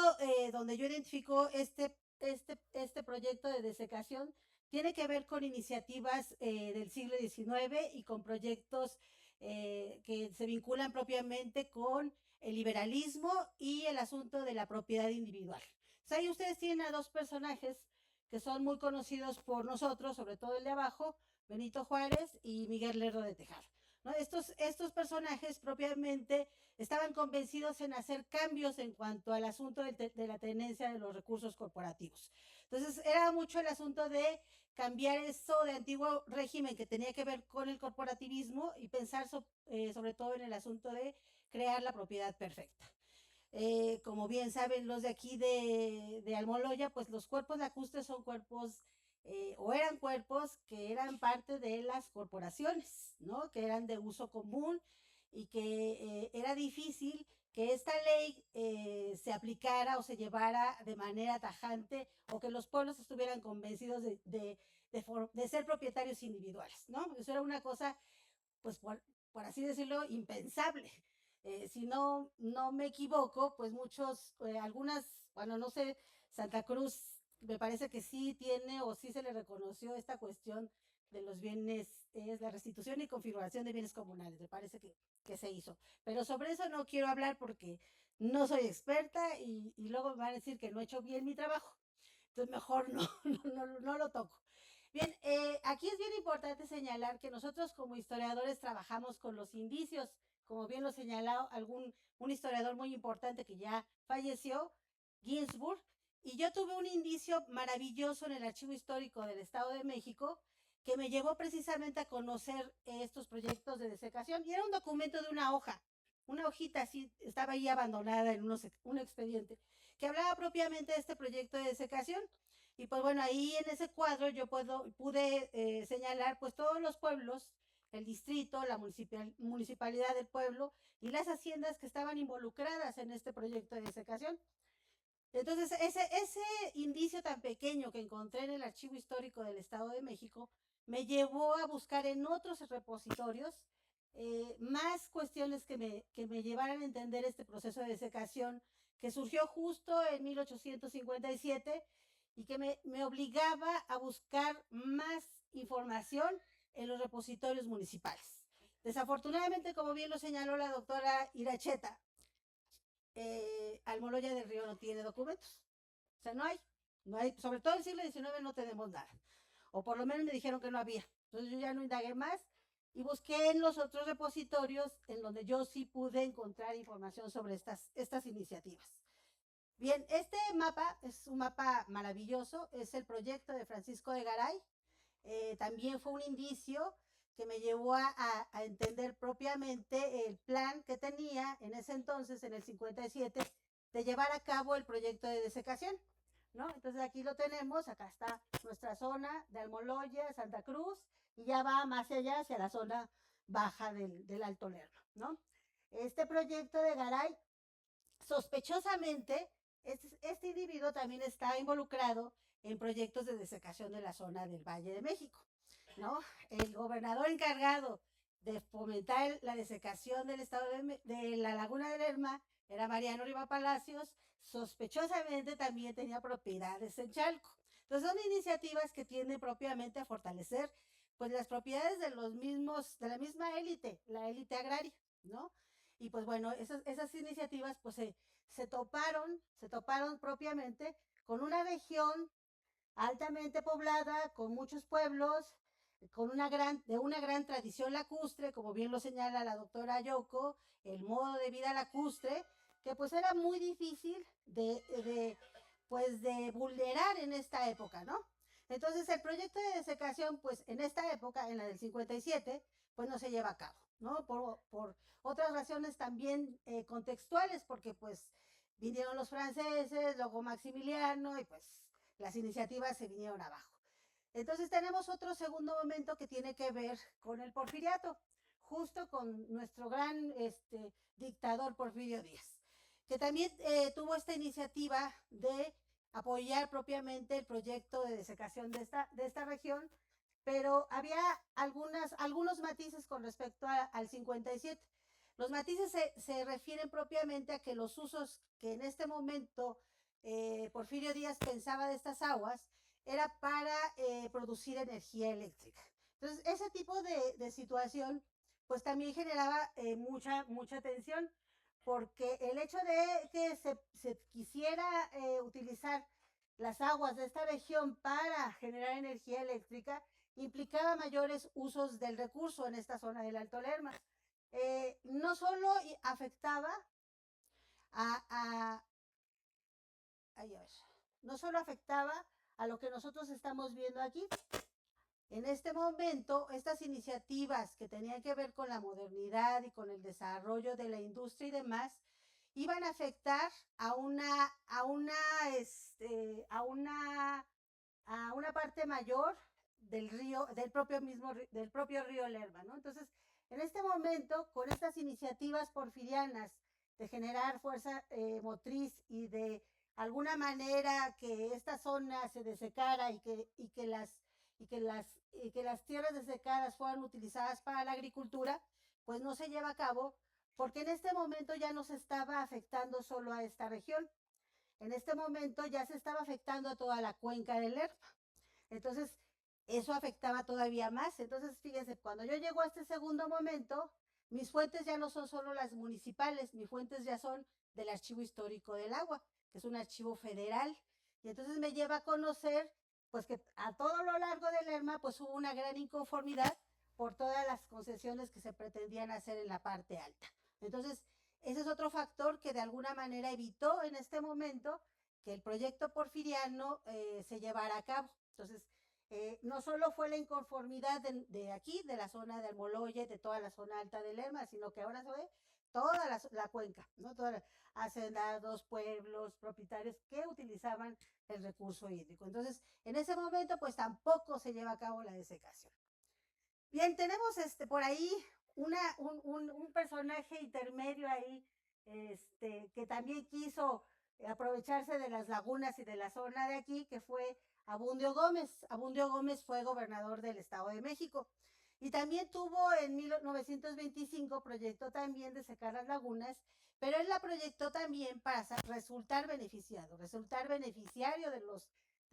donde yo identifico este proyecto de desecación, tiene que ver con iniciativas del siglo XIX y con proyectos que se vinculan propiamente con el liberalismo y el asunto de la propiedad individual. O sea, ahí ustedes tienen a 2 personajes que son muy conocidos por nosotros, sobre todo el de abajo, Benito Juárez y Miguel Lerdo de Tejada, ¿no? Estos personajes propiamente estaban convencidos en hacer cambios en cuanto al asunto de la tenencia de los recursos corporativos. Entonces, era mucho el asunto de cambiar eso de antiguo régimen que tenía que ver con el corporativismo y pensar sobre todo en el asunto de crear la propiedad perfecta. Como bien saben los de aquí de Almoloya, pues los cuerpos lacustres son cuerpos, o eran cuerpos que eran parte de las corporaciones, ¿no? Que eran de uso común y que era difícil que esta ley se aplicara o se llevara de manera tajante o que los pueblos estuvieran convencidos de ser propietarios individuales, ¿no? Eso era una cosa, pues por así decirlo, impensable. Si no me equivoco, pues bueno, no sé, Santa Cruz me parece que sí tiene o sí se le reconoció esta cuestión de los bienes, es la restitución y configuración de bienes comunales, me parece que se hizo. Pero sobre eso no quiero hablar porque no soy experta y luego me van a decir que no he hecho bien mi trabajo. Entonces mejor no lo toco. Bien, aquí es bien importante señalar que nosotros como historiadores trabajamos con los indicios, como bien lo señaló un historiador muy importante que ya falleció, Ginsburg, y yo tuve un indicio maravilloso en el Archivo Histórico del Estado de México que me llevó precisamente a conocer estos proyectos de desecación, y era un documento de una hojita así, estaba ahí abandonada en un expediente, que hablaba propiamente de este proyecto de desecación. Y pues bueno, ahí en ese cuadro yo pude señalar pues todos los pueblos, el distrito, la municipalidad del pueblo y las haciendas que estaban involucradas en este proyecto de desecación. Entonces, ese indicio tan pequeño que encontré en el Archivo Histórico del Estado de México me llevó a buscar en otros repositorios más cuestiones que me llevaran a entender este proceso de desecación que surgió justo en 1857 y que me obligaba a buscar más información en los repositorios municipales. Desafortunadamente, como bien lo señaló la doctora Iracheta, Almoloya del Río no tiene documentos. O sea, no hay, sobre todo en el siglo XIX no tenemos nada. O por lo menos me dijeron que no había. Entonces yo ya no indagué más y busqué en los otros repositorios en donde yo sí pude encontrar información sobre estas iniciativas. Bien, este mapa es un mapa maravilloso, es el proyecto de Francisco de Garay. También fue un indicio que me llevó a entender propiamente el plan que tenía en ese entonces, en el 57, de llevar a cabo el proyecto de desecación, ¿no? Entonces aquí lo tenemos, acá está nuestra zona de Almoloya, Santa Cruz, y ya va más allá hacia la zona baja del Alto Lerdo, ¿no? Este proyecto de Garay, sospechosamente, este individuo también está involucrado en proyectos de desecación de la zona del Valle de México, ¿no? El gobernador encargado de fomentar la desecación del estado de la laguna de Lerma era Mariano Riva Palacios, sospechosamente también tenía propiedades en Chalco. Entonces son iniciativas que tienden propiamente a fortalecer pues las propiedades de los mismos, de la misma élite, la élite agraria, ¿no? Y pues bueno, esas iniciativas pues se toparon propiamente con una región altamente poblada, con muchos pueblos, de una gran tradición lacustre, como bien lo señala la doctora Yoko, el modo de vida lacustre, que pues era muy difícil pues de vulnerar en esta época, ¿no? Entonces el proyecto de desecación, pues en esta época, en la del 57, pues no se lleva a cabo, ¿no? Por otras razones también contextuales, porque pues vinieron los franceses, luego Maximiliano, y pues las iniciativas se vinieron abajo. Entonces tenemos otro segundo momento que tiene que ver con el porfiriato, justo con nuestro gran dictador Porfirio Díaz, que también tuvo esta iniciativa de apoyar propiamente el proyecto de desecación de esta región, pero había algunos matices con respecto al 57. Los matices se refieren propiamente a que los usos que en este momento Porfirio Díaz pensaba de estas aguas era para producir energía eléctrica. Entonces, ese tipo de situación pues también generaba mucha tensión, porque el hecho de que se quisiera utilizar las aguas de esta región para generar energía eléctrica implicaba mayores usos del recurso en esta zona del Alto Lerma. No solo afectaba a no solo afectaba a lo que nosotros estamos viendo aquí. En este momento, estas iniciativas que tenían que ver con la modernidad y con el desarrollo de la industria y demás, iban a afectar a una parte mayor del río, del propio río Lerma, ¿no? Entonces, en este momento, con estas iniciativas porfirianas de generar fuerza motriz y de alguna manera que esta zona se desecara y que las tierras desecadas fueran utilizadas para la agricultura, pues no se lleva a cabo, porque en este momento ya no se estaba afectando solo a esta región, en este momento ya se estaba afectando a toda la cuenca del Lerma. Entonces, eso afectaba todavía más. Entonces, fíjense, cuando yo llego a este segundo momento, mis fuentes ya no son solo las municipales, mis fuentes ya son del Archivo Histórico del Agua, que es un archivo federal. Y entonces me lleva a conocer, pues que a todo lo largo del Lerma, pues hubo una gran inconformidad por todas las concesiones que se pretendían hacer en la parte alta. Entonces, ese es otro factor que de alguna manera evitó en este momento que el proyecto porfiriano se llevara a cabo. Entonces, no solo fue la inconformidad de aquí, de la zona de Almoloya, de toda la zona alta de Lerma, sino que ahora se ve toda la cuenca, ¿no? Todas hacendados, pueblos, propietarios que utilizaban el recurso hídrico. Entonces, en ese momento, pues tampoco se lleva a cabo la desecación. Bien, tenemos por ahí un personaje intermedio ahí, que también quiso aprovecharse de las lagunas y de la zona de aquí, que fue Abundio Gómez. Abundio Gómez fue gobernador del Estado de México y también tuvo en 1925 proyecto también de secar las lagunas, pero él la proyectó también para resultar beneficiario de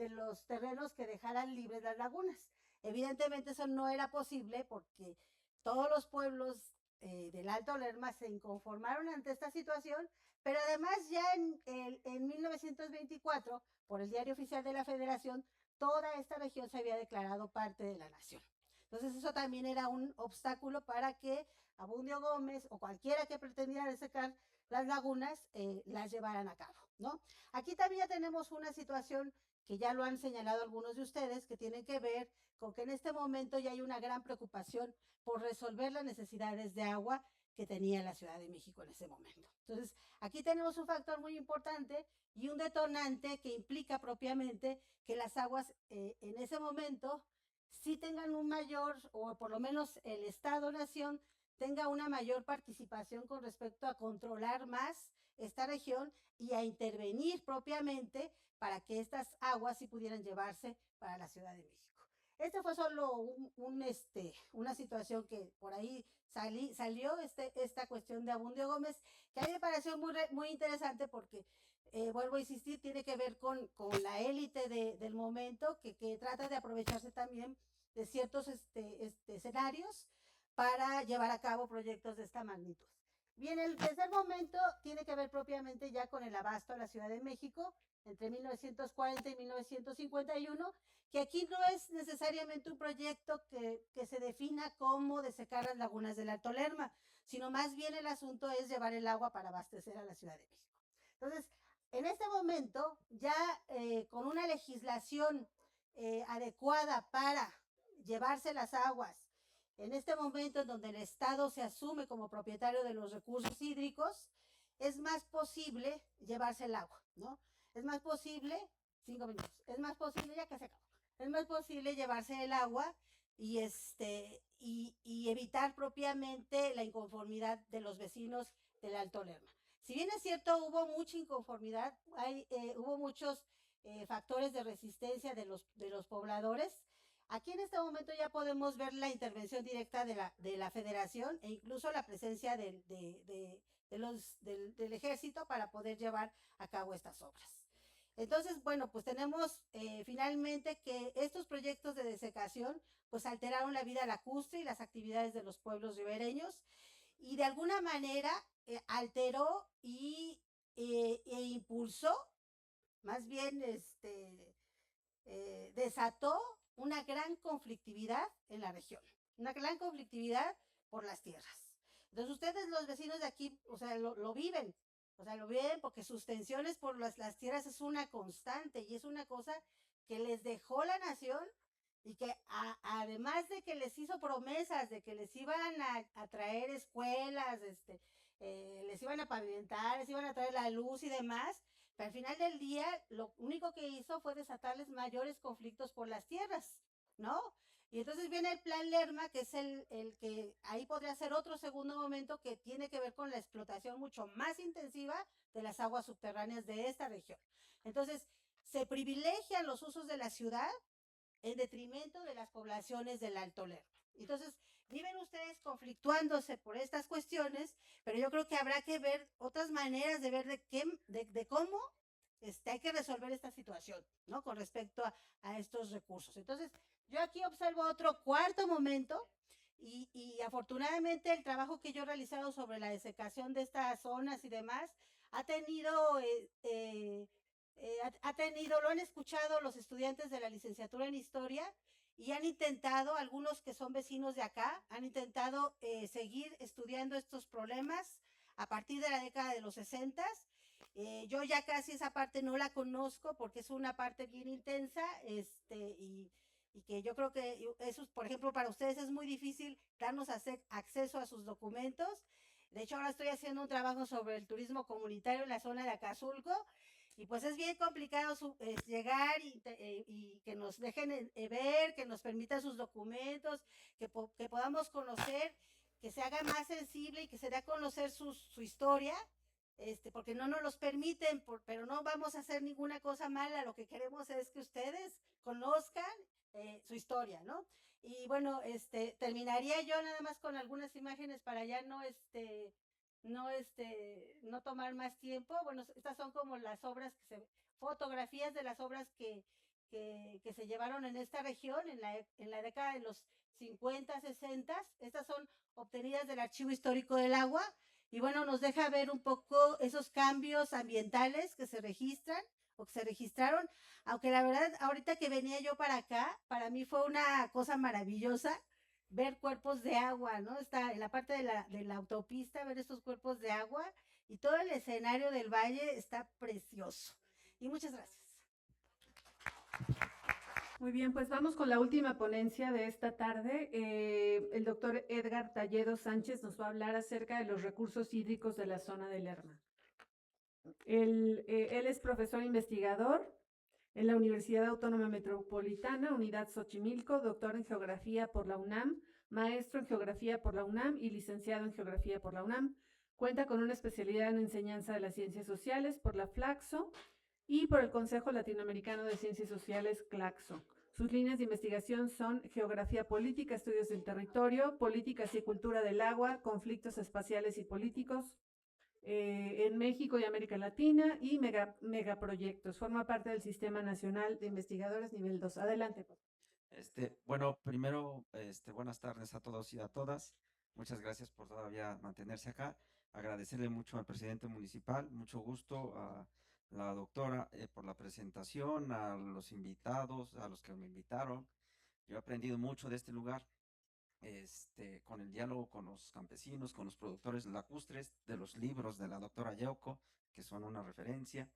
los terrenos que dejaran libres las lagunas. Evidentemente eso no era posible porque todos los pueblos del Alto Lerma se inconformaron ante esta situación, pero además ya en 1924, por el Diario Oficial de la Federación, toda esta región se había declarado parte de la nación. Entonces eso también era un obstáculo para que Abundio Gómez o cualquiera que pretendiera desecar las lagunas las llevaran a cabo, ¿no? Aquí también ya tenemos una situación que ya lo han señalado algunos de ustedes, que tiene que ver con que en este momento ya hay una gran preocupación por resolver las necesidades de agua que tenía la Ciudad de México en ese momento. Entonces, aquí tenemos un factor muy importante y un detonante que implica propiamente que las aguas en ese momento sí tengan un mayor, o por lo menos el Estado-Nación tenga una mayor participación con respecto a controlar más esta región y a intervenir propiamente para que estas aguas sí pudieran llevarse para la Ciudad de México. Este fue solo una situación que por ahí salió esta cuestión de Abundio Gómez, que a mí me pareció muy interesante porque, vuelvo a insistir, tiene que ver con la élite del momento que trata de aprovecharse también de ciertos escenarios para llevar a cabo proyectos de esta magnitud. Bien, el tercer momento tiene que ver propiamente ya con el abasto a la Ciudad de México entre 1940 y 1951, que aquí no es necesariamente un proyecto que se defina como desecar las lagunas del Alto Lerma, sino más bien el asunto es llevar el agua para abastecer a la Ciudad de México. Entonces, en este momento, ya con una legislación adecuada para llevarse las aguas, en este momento en donde el Estado se asume como propietario de los recursos hídricos, es más posible llevarse el agua, ¿no? Es más posible, 5 minutos, es más posible, ya que se acabó, es más posible llevarse el agua y evitar propiamente la inconformidad de los vecinos del Alto Lerma. Si bien es cierto, hubo mucha inconformidad, hubo muchos factores de resistencia de los pobladores. Aquí en este momento ya podemos ver la intervención directa de la federación e incluso la presencia del ejército para poder llevar a cabo estas obras. Entonces, bueno, pues tenemos finalmente que estos proyectos de desecación pues alteraron la vida lacustre y las actividades de los pueblos ribereños y de alguna manera alteró e impulsó, más bien desató una gran conflictividad en la región, una gran conflictividad por las tierras. Entonces ustedes, los vecinos de aquí, o sea, lo viven, porque sus tensiones por las tierras es una constante y es una cosa que les dejó la nación y que además de que les hizo promesas de que les iban a traer escuelas, les iban a pavimentar, les iban a traer la luz y demás, pero al final del día lo único que hizo fue desatarles mayores conflictos por las tierras, ¿no? Y entonces viene el Plan Lerma, que es el que ahí podría ser otro segundo momento que tiene que ver con la explotación mucho más intensiva de las aguas subterráneas de esta región. Entonces, se privilegian los usos de la ciudad en detrimento de las poblaciones del Alto Lerma. Entonces, viven ustedes conflictuándose por estas cuestiones, pero yo creo que habrá que ver otras maneras de ver de cómo hay que resolver esta situación, ¿no? Con respecto a estos recursos. Entonces, yo aquí observo otro cuarto momento y afortunadamente el trabajo que yo he realizado sobre la desecación de estas zonas y demás ha tenido, lo han escuchado los estudiantes de la licenciatura en Historia y han intentado, algunos que son vecinos de acá, han intentado seguir estudiando estos problemas a partir de la década de los 60. Yo ya casi esa parte no la conozco porque es una parte bien intensa, y que yo creo que eso, por ejemplo, para ustedes es muy difícil darnos acceso a sus documentos. De hecho, ahora estoy haciendo un trabajo sobre el turismo comunitario en la zona de Acazulco, y pues es bien complicado llegar y que nos dejen ver, que nos permitan sus documentos, que podamos conocer, que se haga más sensible y que se dé a conocer su historia, porque no nos los permiten, pero no vamos a hacer ninguna cosa mala, lo que queremos es que ustedes conozcan su historia, ¿no? Y bueno, terminaría yo nada más con algunas imágenes para ya no tomar más tiempo. Bueno, estas son como las obras fotografías de las obras que se llevaron en esta región en la década de los 50, 60. Estas son obtenidas del Archivo Histórico del Agua y bueno, nos deja ver un poco esos cambios ambientales que se registran o que se registraron, aunque la verdad, ahorita que venía yo para acá, para mí fue una cosa maravillosa ver cuerpos de agua, ¿no? Está en la parte de la autopista, ver estos cuerpos de agua y todo el escenario del valle está precioso. Y muchas gracias. Muy bien, pues vamos con la última ponencia de esta tarde. El doctor Edgar Talledo Sánchez nos va a hablar acerca de los recursos hídricos de la zona de Lerma. Él es profesor investigador en la Universidad Autónoma Metropolitana, Unidad Xochimilco, doctor en Geografía por la UNAM, maestro en Geografía por la UNAM y licenciado en Geografía por la UNAM. Cuenta con una especialidad en Enseñanza de las Ciencias Sociales por la FLACSO y por el Consejo Latinoamericano de Ciencias Sociales, CLACSO. Sus líneas de investigación son geografía política, estudios del territorio, políticas y cultura del agua, conflictos espaciales y políticos en México y América Latina y megaproyectos. Forma parte del Sistema Nacional de Investigadores Nivel 2. Adelante. Bueno, primero, buenas tardes a todos y a todas. Muchas gracias por todavía mantenerse acá. Agradecerle mucho al presidente municipal, mucho gusto a la doctora por la presentación, a los invitados, a los que me invitaron. Yo he aprendido mucho de este lugar, con el diálogo con los campesinos, con los productores lacustres, de los libros de la doctora Yeuco, que son una referencia.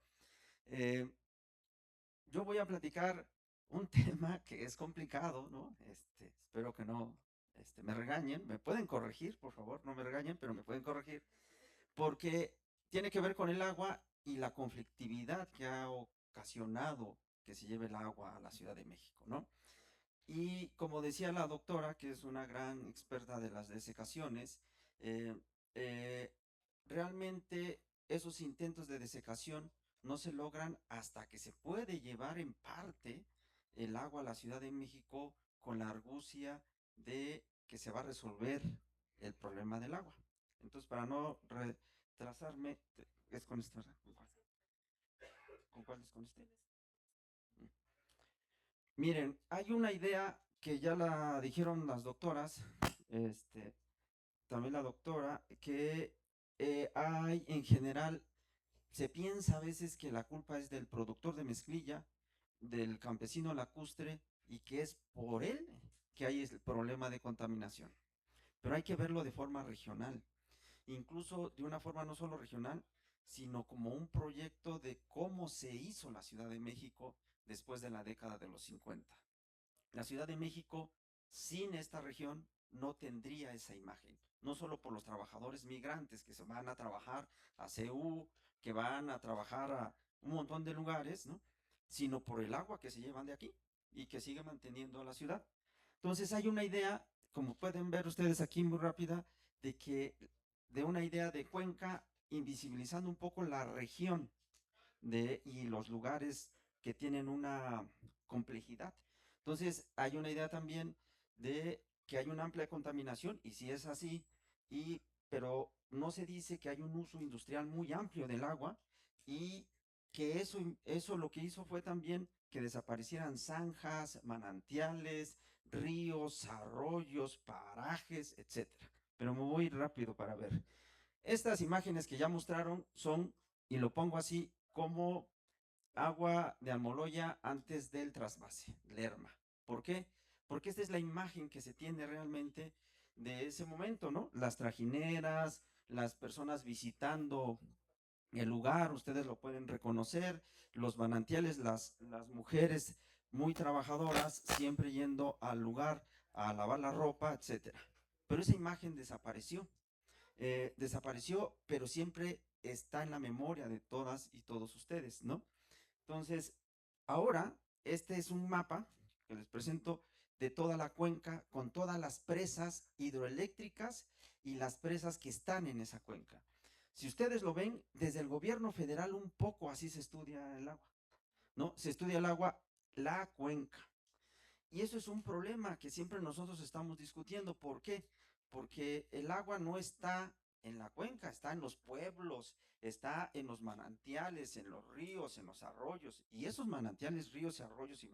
Yo voy a platicar un tema que es complicado, ¿no? Espero que no me regañen, me pueden corregir, por favor, no me regañen, pero me pueden corregir, porque tiene que ver con el agua y la conflictividad que ha ocasionado que se lleve el agua a la Ciudad de México, ¿no? Y como decía la doctora, que es una gran experta de las desecaciones, eh, eh, realmente esos intentos de desecación no se logran hasta que se puede llevar en parte el agua a la Ciudad de México con la argucia de que se va a resolver el problema del agua. Entonces, para no retrasarme, es con esta, ¿verdad? ¿Con cuál es con este? Miren, hay una idea que ya la dijeron las doctoras, también la doctora, que hay en general, se piensa a veces que la culpa es del productor de mezclilla, del campesino lacustre, y que es por él que hay el problema de contaminación. Pero hay que verlo de forma regional, incluso de una forma no solo regional, sino como un proyecto de cómo se hizo la Ciudad de México después de la década de los 50. La Ciudad de México, sin esta región, no tendría esa imagen, no solo por los trabajadores migrantes que se van a trabajar a CEU, que van a trabajar a un montón de lugares, ¿no? Sino por el agua que se llevan de aquí y que sigue manteniendo a la ciudad. Entonces hay una idea, como pueden ver ustedes aquí muy rápida, de una idea de cuenca invisibilizando un poco la región y los lugares que tienen una complejidad. Entonces, hay una idea también de que hay una amplia contaminación, y si es así, pero no se dice que hay un uso industrial muy amplio del agua, y que eso lo que hizo fue también que desaparecieran zanjas, manantiales, ríos, arroyos, parajes, etcétera. Pero me voy rápido para ver. Estas imágenes que ya mostraron son, y lo pongo así, como agua de Almoloya antes del trasvase, Lerma. ¿Por qué? Porque esta es la imagen que se tiene realmente de ese momento, ¿no? Las trajineras, las personas visitando el lugar, ustedes lo pueden reconocer, los manantiales, las mujeres muy trabajadoras, siempre yendo al lugar a lavar la ropa, etcétera. Pero esa imagen desapareció. Pero siempre está en la memoria de todas y todos ustedes, ¿no? Entonces, ahora, este es un mapa que les presento de toda la cuenca con todas las presas hidroeléctricas y las presas que están en esa cuenca. Si ustedes lo ven, desde el gobierno federal un poco así se estudia el agua, ¿no? Se estudia el agua, la cuenca. Y eso es un problema que siempre nosotros estamos discutiendo. ¿Por qué? Porque el agua no está en la cuenca, está en los pueblos, está en los manantiales, en los ríos, en los arroyos. Y esos manantiales, ríos, arroyos y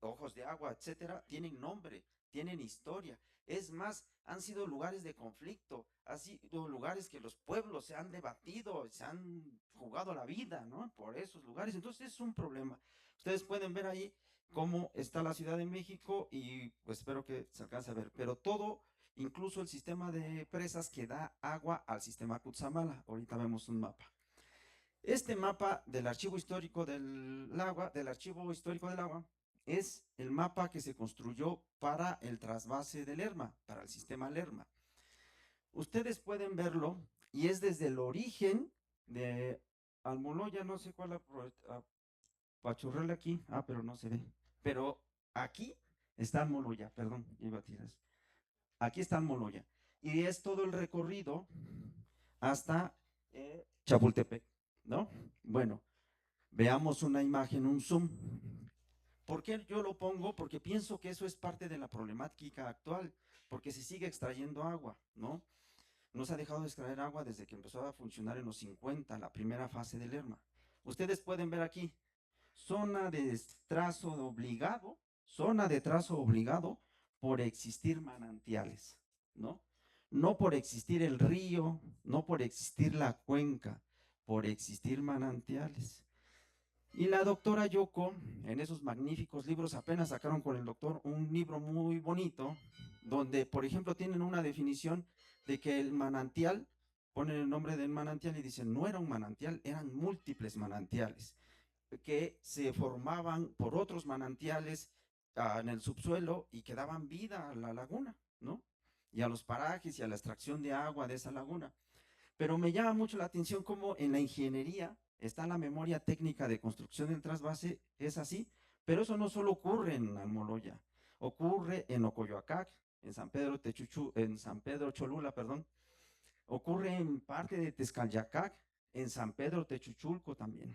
ojos de agua, etcétera, tienen nombre, tienen historia. Es más, han sido lugares de conflicto, han sido lugares que los pueblos se han debatido, se han jugado la vida, ¿no? Por esos lugares. Entonces es un problema. Ustedes pueden ver ahí cómo está la Ciudad de México y pues espero que se alcance a ver. Pero todo, incluso el sistema de presas que da agua al sistema Cutzamala. Ahorita vemos un mapa. Este mapa del Archivo Histórico del Agua, es el mapa que se construyó para el trasvase del Lerma, para el sistema Lerma. Ustedes pueden verlo y es desde el origen de Almoloya, no sé cuál apachurrarle aquí, pero no se ve. Pero aquí está Almoloya, perdón, iba a tirar eso. Aquí está Almoloya. Y es todo el recorrido hasta Chapultepec, ¿no? Bueno, veamos una imagen, un zoom. ¿Por qué yo lo pongo? Porque pienso que eso es parte de la problemática actual, porque se sigue extrayendo agua, ¿no? No se ha dejado de extraer agua desde que empezó a funcionar en los 50, la primera fase del Lerma. Ustedes pueden ver aquí, zona de trazo obligado por existir manantiales, ¿no? No por existir el río, no por existir la cuenca, por existir manantiales. Y la doctora Yoko, en esos magníficos libros, apenas sacaron con el doctor un libro muy bonito, donde, por ejemplo, tienen una definición de que el manantial, ponen el nombre del manantial y dicen, no era un manantial, eran múltiples manantiales que se formaban por otros manantiales en el subsuelo y que daban vida a la laguna, ¿no? Y a los parajes y a la extracción de agua de esa laguna. Pero me llama mucho la atención cómo en la ingeniería está la memoria técnica de construcción del trasvase, es así, pero eso no solo ocurre en Almoloya, ocurre en Ocoyoacac, en San Pedro en San Pedro Cholula, perdón, ocurre en parte de Tezcalyacac, en San Pedro Techuchulco también.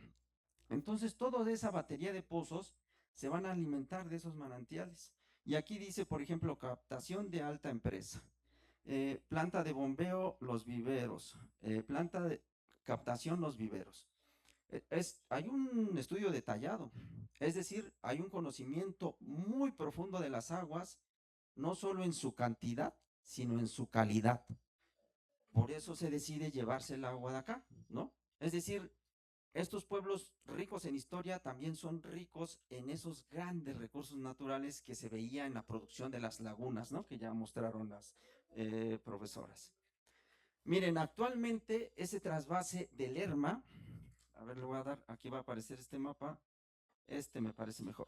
Entonces, toda esa batería de pozos se van a alimentar de esos manantiales. Y aquí dice, por ejemplo, captación de alta empresa, planta de bombeo, los viveros, planta de captación, los viveros. Hay un estudio detallado, es decir, hay un conocimiento muy profundo de las aguas, no solo en su cantidad, sino en su calidad. Por eso se decide llevarse el agua de acá, ¿no? Es decir, estos pueblos ricos en historia también son ricos en esos grandes recursos naturales que se veía en la producción de las lagunas, ¿no? Que ya mostraron las profesoras. Miren, actualmente ese trasvase del Lerma, a ver, le voy a dar, aquí va a aparecer este mapa, este me parece mejor.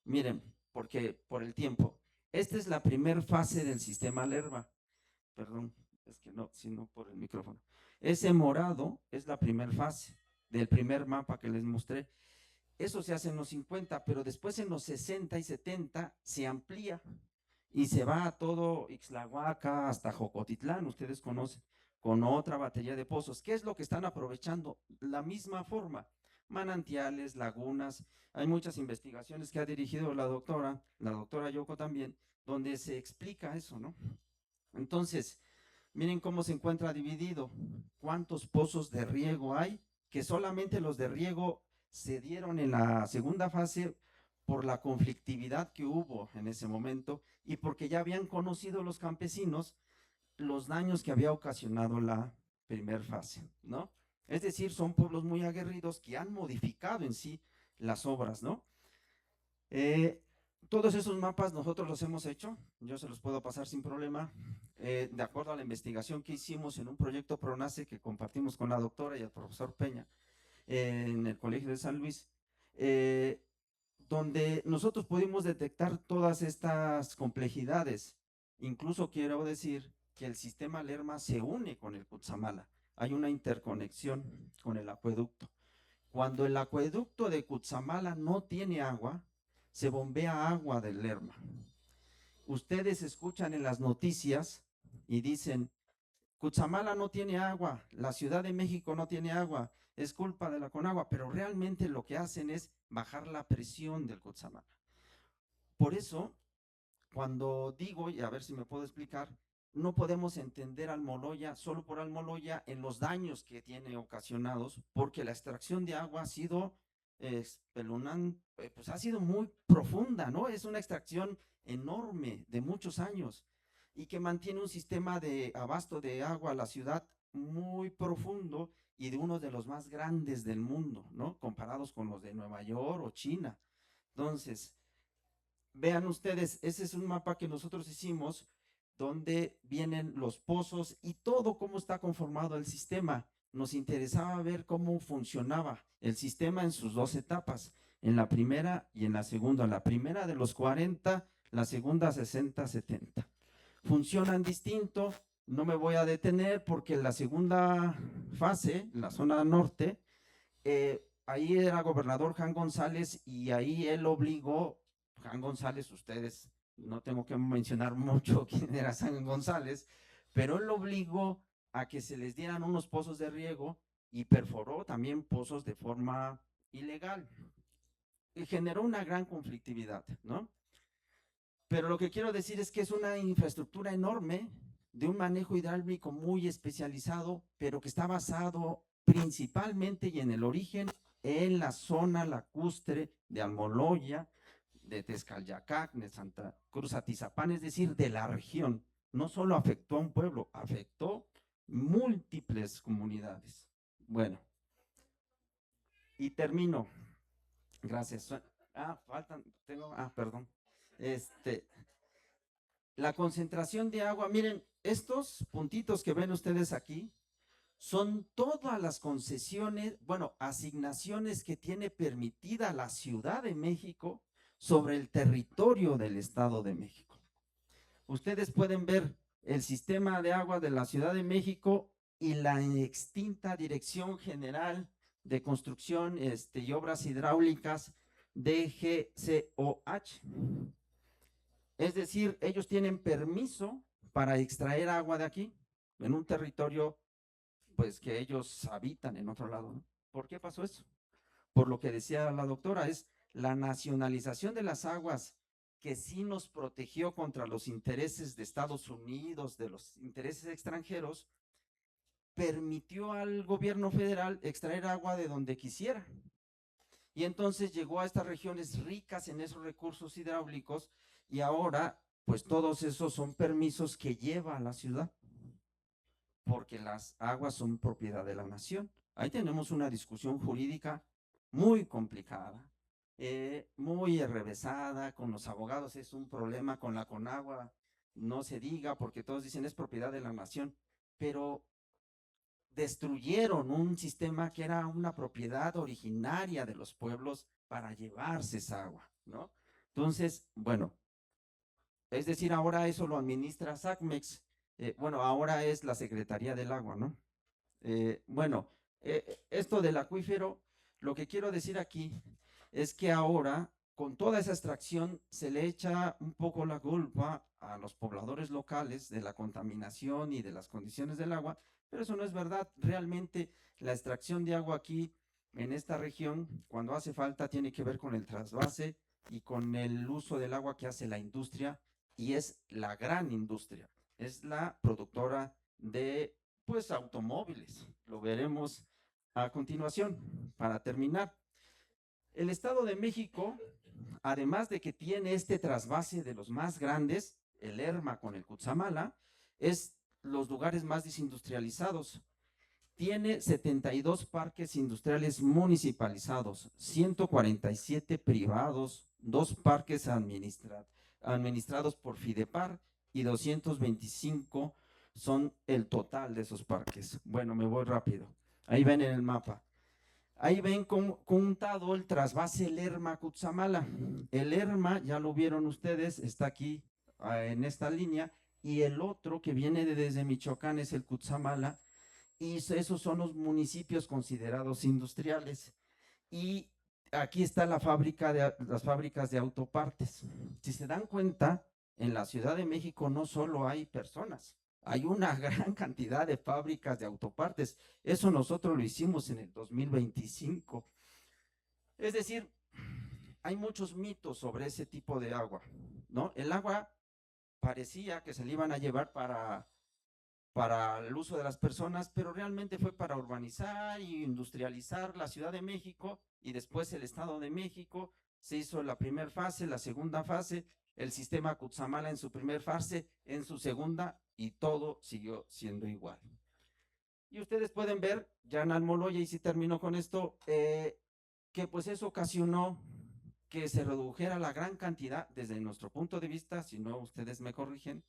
Miren, porque por el tiempo, esta es la primera fase del sistema Lerma, perdón, es que no, sino por el micrófono. Ese morado es la primera fase del primer mapa que les mostré. Eso se hace en los 50, pero después en los 60 y 70 se amplía y se va a todo Ixtlahuaca hasta Jocotitlán, ustedes conocen, con otra batería de pozos. ¿Qué es lo que están aprovechando? La misma forma, manantiales, lagunas. Hay muchas investigaciones que ha dirigido la doctora Yoko también, donde se explica eso, ¿no? Entonces, miren cómo se encuentra dividido, cuántos pozos de riego hay, que solamente los de riego se dieron en la segunda fase por la conflictividad que hubo en ese momento y porque ya habían conocido los campesinos los daños que había ocasionado la primera fase, ¿no? Es decir, son pueblos muy aguerridos que han modificado en sí las obras, ¿no? Todos esos mapas nosotros los hemos hecho, yo se los puedo pasar sin problema, de acuerdo a la investigación que hicimos en un proyecto PRONACE que compartimos con la doctora y el profesor Peña en el Colegio de San Luis, donde nosotros pudimos detectar todas estas complejidades. Incluso quiero decir que el sistema Lerma se une con el Cutzamala, hay una interconexión con el acueducto. Cuando el acueducto de Cutzamala no tiene agua, se bombea agua del Lerma. Ustedes escuchan en las noticias y dicen, Cutzamala no tiene agua, la Ciudad de México no tiene agua, es culpa de la Conagua, pero realmente lo que hacen es bajar la presión del Cutzamala. Por eso, cuando digo, y a ver si me puedo explicar, no podemos entender Almoloya solo por Almoloya en los daños que tiene ocasionados, porque la extracción de agua ha sido pues ha sido muy profunda, ¿no? Es una extracción enorme de muchos años y que mantiene un sistema de abasto de agua a la ciudad muy profundo y de uno de los más grandes del mundo, ¿no? Comparados con los de Nueva York o China. Entonces, vean ustedes, ese es un mapa que nosotros hicimos donde vienen los pozos y todo cómo está conformado el sistema. Nos interesaba ver cómo funcionaba el sistema en sus dos etapas, en la primera y en la segunda. La primera de los 40, la segunda 60, 70. Funcionan distinto, no me voy a detener porque en la segunda fase, la zona norte, ahí era gobernador Jan González y ahí él obligó, Jan González, ustedes, no tengo que mencionar mucho quién era Jan González, pero él obligó a que se les dieran unos pozos de riego y perforó también pozos de forma ilegal. generó una gran conflictividad, ¿no? Pero lo que quiero decir es que es una infraestructura enorme de un manejo hidráulico muy especializado, pero que está basado principalmente y en el origen en la zona lacustre de Almoloya, de Tezcalyacac, de Santa Cruz Atizapán, es decir, de la región. No solo afectó a un pueblo, afectó múltiples comunidades. Bueno, y termino. Gracias. Perdón. La concentración de agua, miren, estos puntitos que ven ustedes aquí son todas las concesiones, bueno, asignaciones que tiene permitida la Ciudad de México sobre el territorio del Estado de México. Ustedes pueden ver el sistema de agua de la Ciudad de México y la extinta Dirección General de Construcción y Obras Hidráulicas, DGCOH. Es decir, ellos tienen permiso para extraer agua de aquí, en un territorio pues que ellos habitan en otro lado, ¿no? ¿Por qué pasó eso? Por lo que decía la doctora, es la nacionalización de las aguas que sí nos protegió contra los intereses de Estados Unidos, de los intereses extranjeros, permitió al gobierno federal extraer agua de donde quisiera. Y entonces llegó a estas regiones ricas en esos recursos hidráulicos y ahora, pues todos esos son permisos que lleva a la ciudad, porque las aguas son propiedad de la nación. Ahí tenemos una discusión jurídica muy complicada, muy enrevesada, con los abogados es un problema, con la Conagua no se diga, porque todos dicen es propiedad de la nación, pero destruyeron un sistema que era una propiedad originaria de los pueblos para llevarse esa agua, ¿no? Entonces, bueno, es decir, ahora eso lo administra SACMEX, bueno, ahora es la Secretaría del Agua, ¿no? Esto del acuífero, lo que quiero decir aquí es que ahora, con toda esa extracción, se le echa un poco la culpa a los pobladores locales de la contaminación y de las condiciones del agua, pero eso no es verdad. Realmente la extracción de agua aquí, en esta región, cuando hace falta, tiene que ver con el trasvase y con el uso del agua que hace la industria, y es la gran industria, es la productora de, pues, automóviles. Lo veremos a continuación. Para terminar, el Estado de México, además de que tiene este trasvase de los más grandes, el Lerma con el Cutzamala, es los lugares más desindustrializados. Tiene 72 parques industriales municipalizados, 147 privados, 2 parques administrados por Fidepar y 225 son el total de esos parques. Bueno, me voy rápido. Ahí ven en el mapa. Ahí ven contado el trasvase Lerma-Cutzamala. El Lerma, ya lo vieron ustedes, está aquí en esta línea, y el otro que viene desde Michoacán es el Cutzamala, y esos son los municipios considerados industriales. Y aquí está las fábricas de autopartes. Si se dan cuenta, en la Ciudad de México no solo hay personas, hay una gran cantidad de fábricas de autopartes. Eso nosotros lo hicimos en el 2025. Es decir, hay muchos mitos sobre ese tipo de agua, ¿no? El agua parecía que se le iban a llevar para el uso de las personas, pero realmente fue para urbanizar y industrializar la Ciudad de México, y después el Estado de México. Se hizo la primera fase, la segunda fase, el sistema Cutzamala en su primera fase, en su segunda, y todo siguió siendo igual. Y ustedes pueden ver, ya en Almoloya, y si termino con esto, que pues eso ocasionó que se redujera la gran cantidad, desde nuestro punto de vista, si no ustedes me corrigen,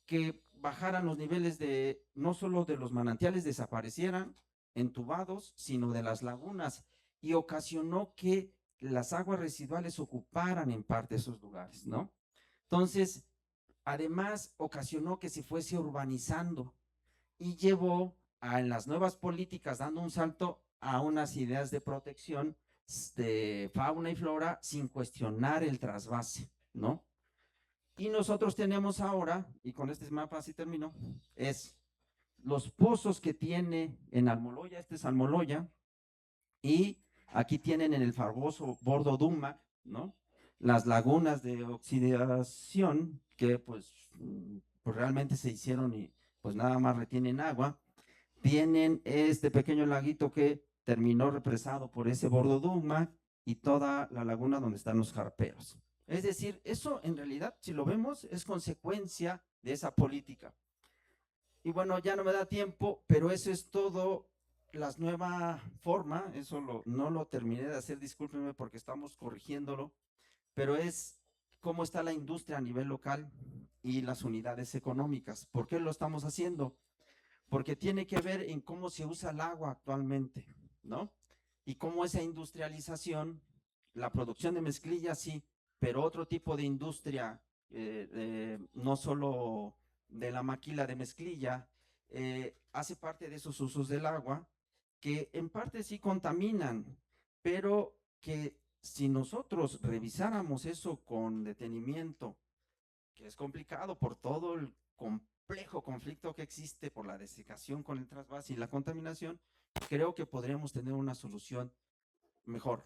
que bajaran los niveles de, no solo de los manantiales desaparecieran entubados, sino de las lagunas, y ocasionó que las aguas residuales ocuparan en parte esos lugares, ¿no? Entonces, además, ocasionó que se fuese urbanizando y llevó en las nuevas políticas, dando un salto a unas ideas de protección de fauna y flora sin cuestionar el trasvase, ¿no? Y nosotros tenemos ahora, y con este mapa así termino, es los pozos que tiene en Almoloya, este es Almoloya, y Aquí tienen en el famoso bordo Duma, ¿no? Las lagunas de oxidación que pues realmente se hicieron y pues nada más retienen agua. Tienen este pequeño laguito que terminó represado por ese bordo Duma y toda la laguna donde están los carperos. Es decir, eso en realidad, si lo vemos, es consecuencia de esa política. Y bueno, ya no me da tiempo, pero eso es todo. La nueva forma, no lo terminé de hacer, discúlpenme porque estamos corrigiéndolo, pero es cómo está la industria a nivel local y las unidades económicas. ¿Por qué lo estamos haciendo? Porque tiene que ver en cómo se usa el agua actualmente, ¿no? Y cómo esa industrialización, la producción de mezclilla, sí, pero otro tipo de industria, no solo de la maquila de mezclilla, hace parte de esos usos del agua, que en parte sí contaminan, pero que si nosotros revisáramos eso con detenimiento, que es complicado por todo el complejo conflicto que existe por la desecación con el trasvase y la contaminación, creo que podríamos tener una solución mejor.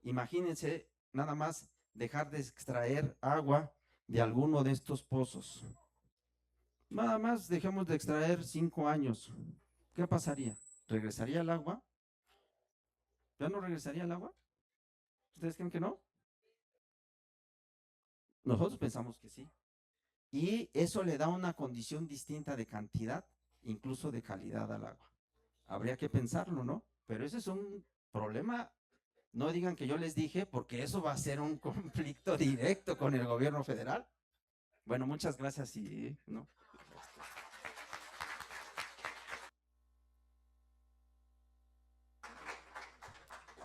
Imagínense nada más dejar de extraer agua de alguno de estos pozos. Nada más dejemos de extraer 5 años. ¿Qué pasaría? ¿Regresaría el agua? ¿Ya no regresaría el agua? ¿Ustedes creen que no? Nosotros pensamos que sí. Y eso le da una condición distinta de cantidad, incluso de calidad al agua. Habría que pensarlo, ¿no? Pero ese es un problema. No digan que yo les dije, porque eso va a ser un conflicto directo con el gobierno federal. Bueno, muchas gracias y no.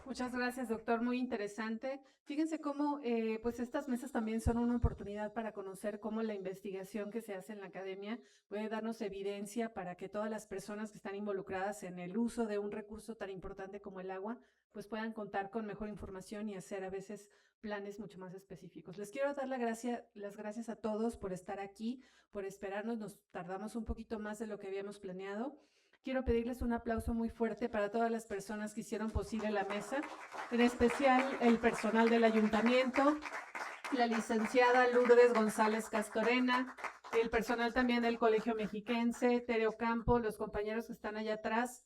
Muchas gracias, doctor. Muy interesante. Fíjense cómo pues estas mesas también son una oportunidad para conocer cómo la investigación que se hace en la academia puede darnos evidencia para que todas las personas que están involucradas en el uso de un recurso tan importante como el agua, pues puedan contar con mejor información y hacer a veces planes mucho más específicos. Les quiero dar las gracias a todos por estar aquí, por esperarnos. Nos tardamos un poquito más de lo que habíamos planeado. Quiero pedirles un aplauso muy fuerte para todas las personas que hicieron posible la mesa, en especial el personal del ayuntamiento, la licenciada Lourdes González Castorena, el personal también del Colegio Mexiquense, Tere Ocampo, los compañeros que están allá atrás.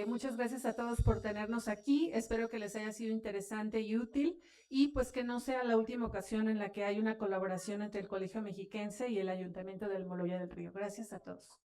Muchas gracias a todos por tenernos aquí. Espero que les haya sido interesante y útil y pues que no sea la última ocasión en la que hay una colaboración entre el Colegio Mexiquense y el Ayuntamiento de Almoloya del Río. Gracias a todos.